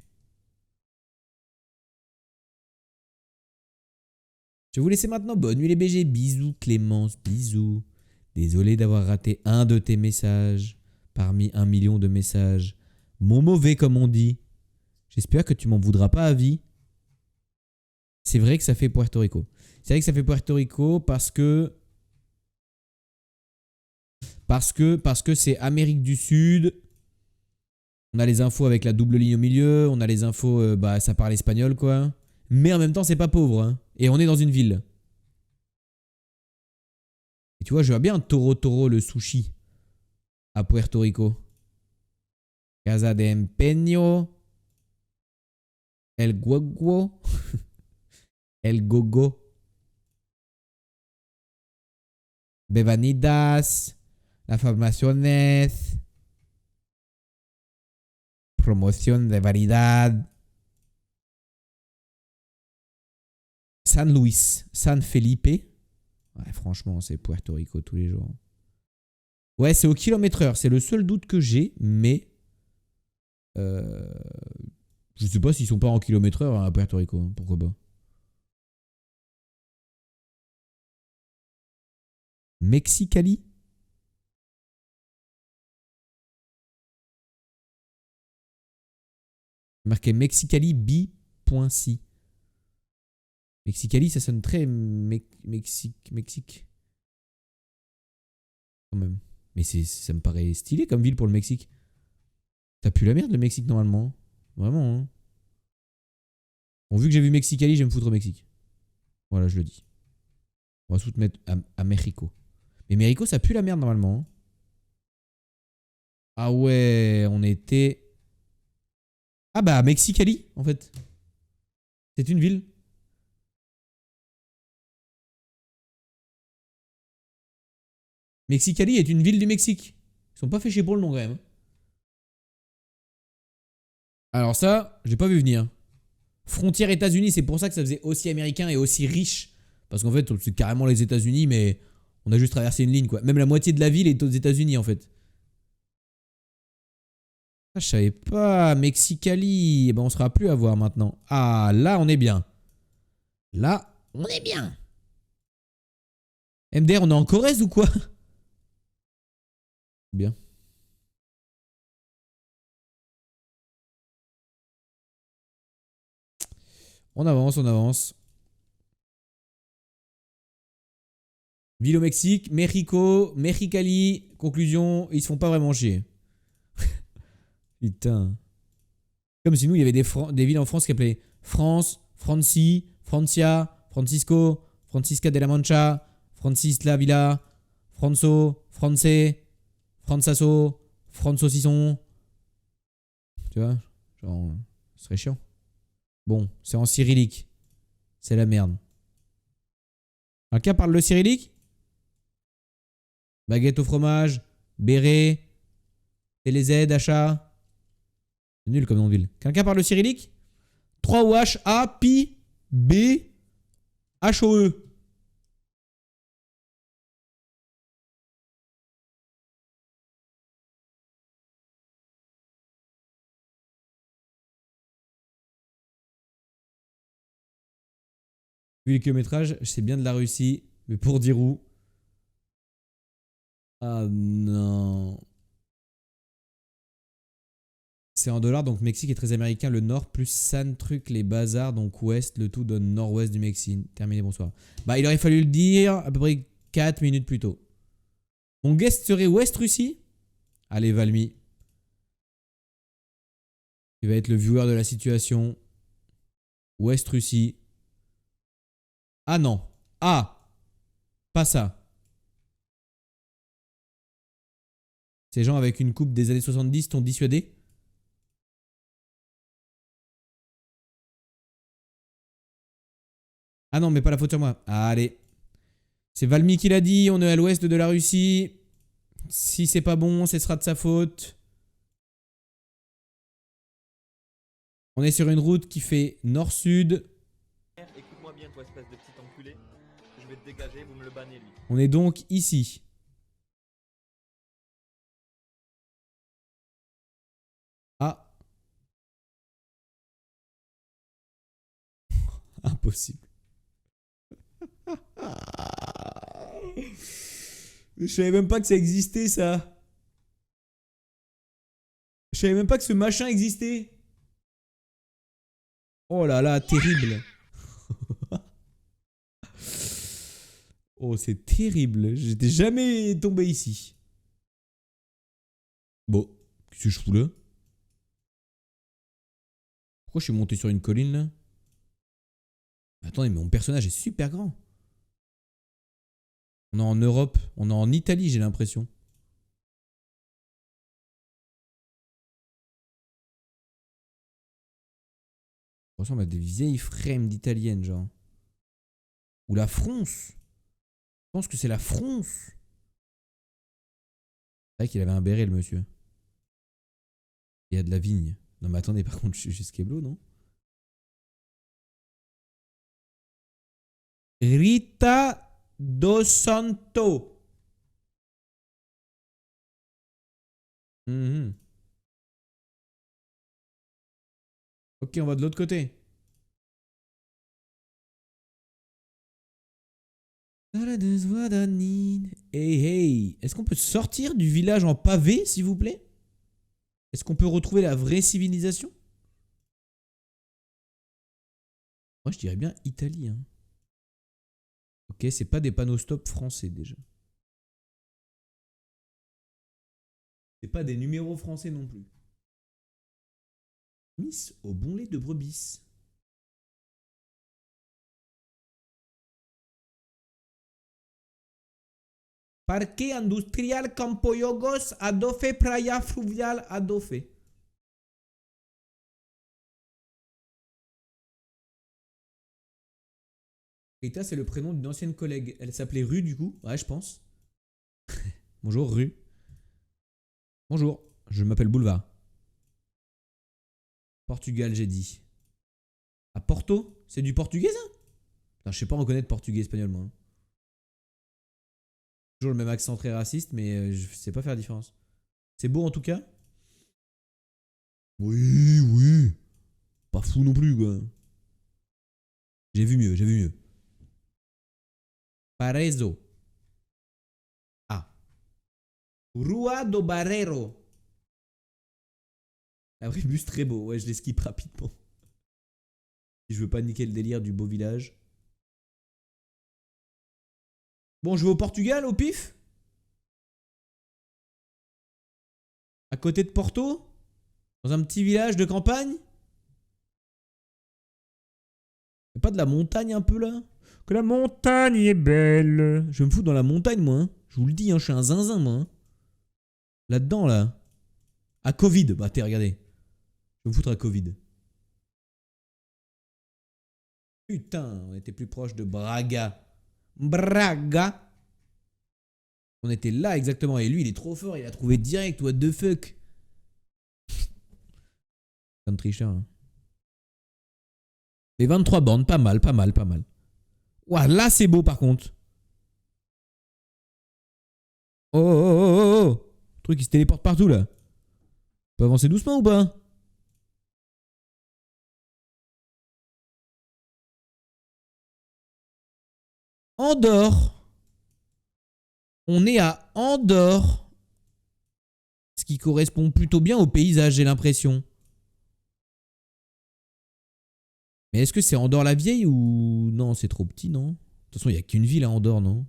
Je vais vous laisser maintenant. Bonne nuit les BG. Bisous Clémence, bisous. Désolé d'avoir raté un de tes messages parmi 1 million de messages. Mon mauvais comme on dit. J'espère que tu m'en voudras pas à vie. C'est vrai que ça fait Puerto Rico. C'est vrai que ça fait Puerto Rico parce que c'est Amérique du Sud. On a les infos avec la double ligne au milieu. On a les infos, ça parle espagnol quoi. Mais en même temps, c'est pas pauvre. Hein. Et on est dans une ville. Et tu vois, je vois bien Toro Toro, le sushi. À Puerto Rico. Casa de Empeño. El Guaguo. El Gogo. Bevanidas. Las formaciones. Promoción de variedad. San Luis. San Felipe. Ouais, franchement, c'est Puerto Rico tous les jours. Ouais, c'est au kilomètre-heure. C'est le seul doute que j'ai, mais... je sais pas s'ils sont pas en kilomètre-heure à Puerto Rico. Hein, pourquoi pas. Mexicali. Marqué Mexicali B.C. Mexicali, ça sonne très Mexique. Quand même. Mais ça me paraît stylé comme ville pour le Mexique. T'as plus la merde le Mexique normalement. Vraiment. Hein. Bon, vu que j'ai vu Mexicali, je vais me foutre au Mexique. Voilà, je le dis. On va se mettre à Mexico. Mais Mexico, ça pue la merde normalement. Hein. Ah ouais, on était... Ah bah, Mexicali, en fait. C'est une ville. Mexicali est une ville du Mexique. Ils sont pas fait chier pour le nom quand même. Alors ça, j'ai pas vu venir. Frontière États-Unis, c'est pour ça que ça faisait aussi américain et aussi riche. Parce qu'en fait, c'est carrément les États-Unis, mais on a juste traversé une ligne quoi. Même la moitié de la ville est aux États-Unis en fait. Ah, je savais pas. Mexicali. Eh ben, on sera plus à voir maintenant. Ah, là, on est bien. Là, on est bien. MDR, on est en Corrèze ou quoi? Bien. On avance, on avance. Ville au Mexique, Mexico, Mexicali. Conclusion, ils se font pas vraiment chier. Putain. Comme si nous, il y avait des villes en France qui s'appelaient France, Franci, Francia, Francisco, Francisca de la Mancha, Francis la Villa, Franso, Francais, Fransasso, Françoisisson. Tu vois? Genre, ce serait chiant. Bon, c'est en cyrillique. C'est la merde. Quelqu'un parle le cyrillique? Baguette au fromage, béret, TLZ, achat. C'est nul comme nom de ville. Quelqu'un parle le cyrillique? 3 ou H, A, Pi, B, H, O, E. Vu le kilométrage, c'est bien de la Russie. Mais pour dire où? Ah non. C'est en dollars, donc Mexique est très américain. Le nord plus San truc, les bazars, donc ouest, le tout donne nord-ouest du Mexique. Terminé, bonsoir. Bah, il aurait fallu le dire à peu près 4 minutes plus tôt. Mon guest serait ouest Russie? Allez, Valmy. Il va être le viewer de la situation. Ouest Russie. Ah non. Ah, pas ça. Ces gens avec une coupe des années 70 t'ont dissuadé? Ah non, mais pas la faute sur moi. Allez. C'est Valmy qui l'a dit, on est à l'ouest de la Russie. Si c'est pas bon, ce sera de sa faute. On est sur une route qui fait nord-sud. Écoute-moi bien, toi, espèce de petit enculé. Je vais te dégager, vous me le bannez, lui. On est donc ici. Ah. Impossible. Je savais même pas que ça existait, ça. Je savais même pas que ce machin existait. Oh là là, terrible. Oh, c'est terrible. J'étais jamais tombé ici. Bon, qu'est-ce que je fous là? Pourquoi je suis monté sur une colline là? Attendez, mais mon personnage est super grand. On est en Europe, on est en Italie, j'ai l'impression. Ça ressemble à des vieilles frames d'italiennes, genre. Ou la France. Je pense que c'est la France. C'est vrai qu'il avait un béret, le monsieur. Il y a de la vigne. Non, mais attendez, par contre, je suis chez Skeblo, non? Rita dos Santo. Mhm. Ok, on va de l'autre côté. Hey, hey. Est-ce qu'on peut sortir du village en pavé, s'il vous plaît? Est-ce qu'on peut retrouver la vraie civilisation? Moi, je dirais bien Italie. Hein. Ok, c'est pas des panneaux stop français déjà. C'est pas des numéros français non plus. Miss au bon lait de brebis. Parque industrial Campoyogos Adofe Praia Fluvial Adofe. Rita, c'est le prénom d'une ancienne collègue. Elle s'appelait Rue du coup. Ouais, je pense. Bonjour, Rue. Bonjour, je m'appelle Boulevard. Portugal, j'ai dit. À Porto? C'est du portugais ça? Putain, je sais pas reconnaître portugais espagnol moi. Toujours le même accent très raciste, mais je sais pas faire la différence. C'est beau en tout cas. Oui, oui. Pas fou non plus, quoi. J'ai vu mieux, j'ai vu mieux. Parezo. Ah. Rua do Barreiro. L'abribus très beau. Ouais, je les skip rapidement. Si je veux pas niquer le délire du beau village. Bon, je vais au Portugal, au pif. À côté de Porto. Dans un petit village de campagne. Y'a pas de la montagne un peu là? Que la montagne est belle. Je me fous dans la montagne, moi. Hein. Je vous le dis, hein, je suis un zinzin, moi. Hein. Là-dedans, là. À Covid. Bah, t'es, regardez. Je vais me foutre à Covid. Putain, on était plus proche de Braga. Braga. On était là, exactement. Et lui, il est trop fort. Il a trouvé direct. What the fuck? Comme tricheur. Hein. Les 23 bornes. Pas mal, pas mal, pas mal. Ouah, là, c'est beau, par contre. Oh, oh, oh, oh, oh. Le truc, il se téléporte partout, là. On peut avancer doucement ou pas? Andorre. On est à Andorre. Ce qui correspond plutôt bien au paysage, j'ai l'impression. Mais est-ce que c'est Andorre la vieille ou... Non, c'est trop petit, non? De toute façon, il n'y a qu'une ville à Andorre, non?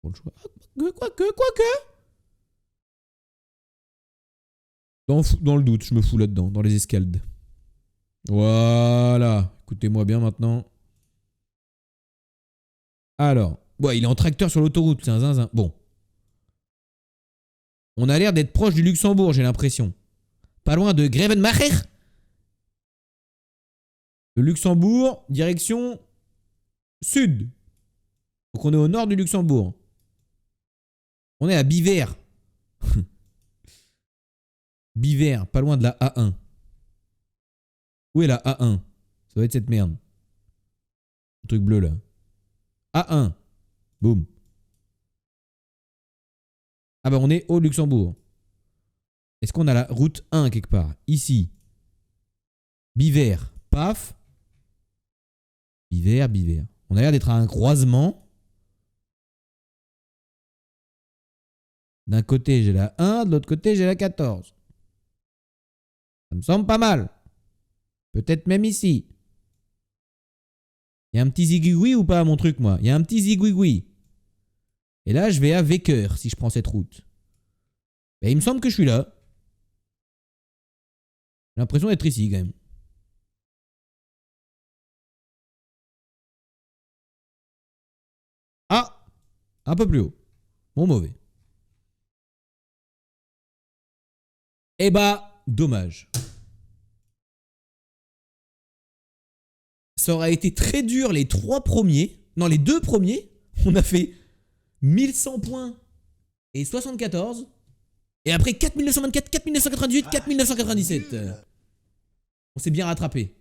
Bon, le choix. Quoique. Dans le doute, je me fous là-dedans, dans les escalades. Voilà. Écoutez-moi bien maintenant. Alors. Ouais, il est en tracteur sur l'autoroute, c'est un zinzin. Bon. On a l'air d'être proche du Luxembourg, j'ai l'impression. Pas loin de Grevenmacher. Le Luxembourg, direction sud. Donc on est au nord du Luxembourg. On est à Biver. Biver, pas loin de la A1. Où est la A1? Ça doit être cette merde. Le truc bleu là. A1. Boum. Ah bah on est au Luxembourg. Est-ce qu'on a la route 1 quelque part? Ici. Biver. Paf. Biver. On a l'air d'être à un croisement. D'un côté j'ai la 1, de l'autre côté j'ai la 14. Ça me semble pas mal. Peut-être même ici. Il y a un petit zigouigoui ou pas mon truc moi? Il y a un petit zigouigoui. Et là je vais à Wecker si je prends cette route. Et il me semble que je suis là. J'ai l'impression d'être ici quand même. Ah! Un peu plus haut. Bon mauvais. Eh bah, dommage. Ça aura été très dur les 3 premiers. Non, les 2 premiers. On a fait 1100 points et 74. Et après 4924, 4998, 4997. On s'est bien rattrapé.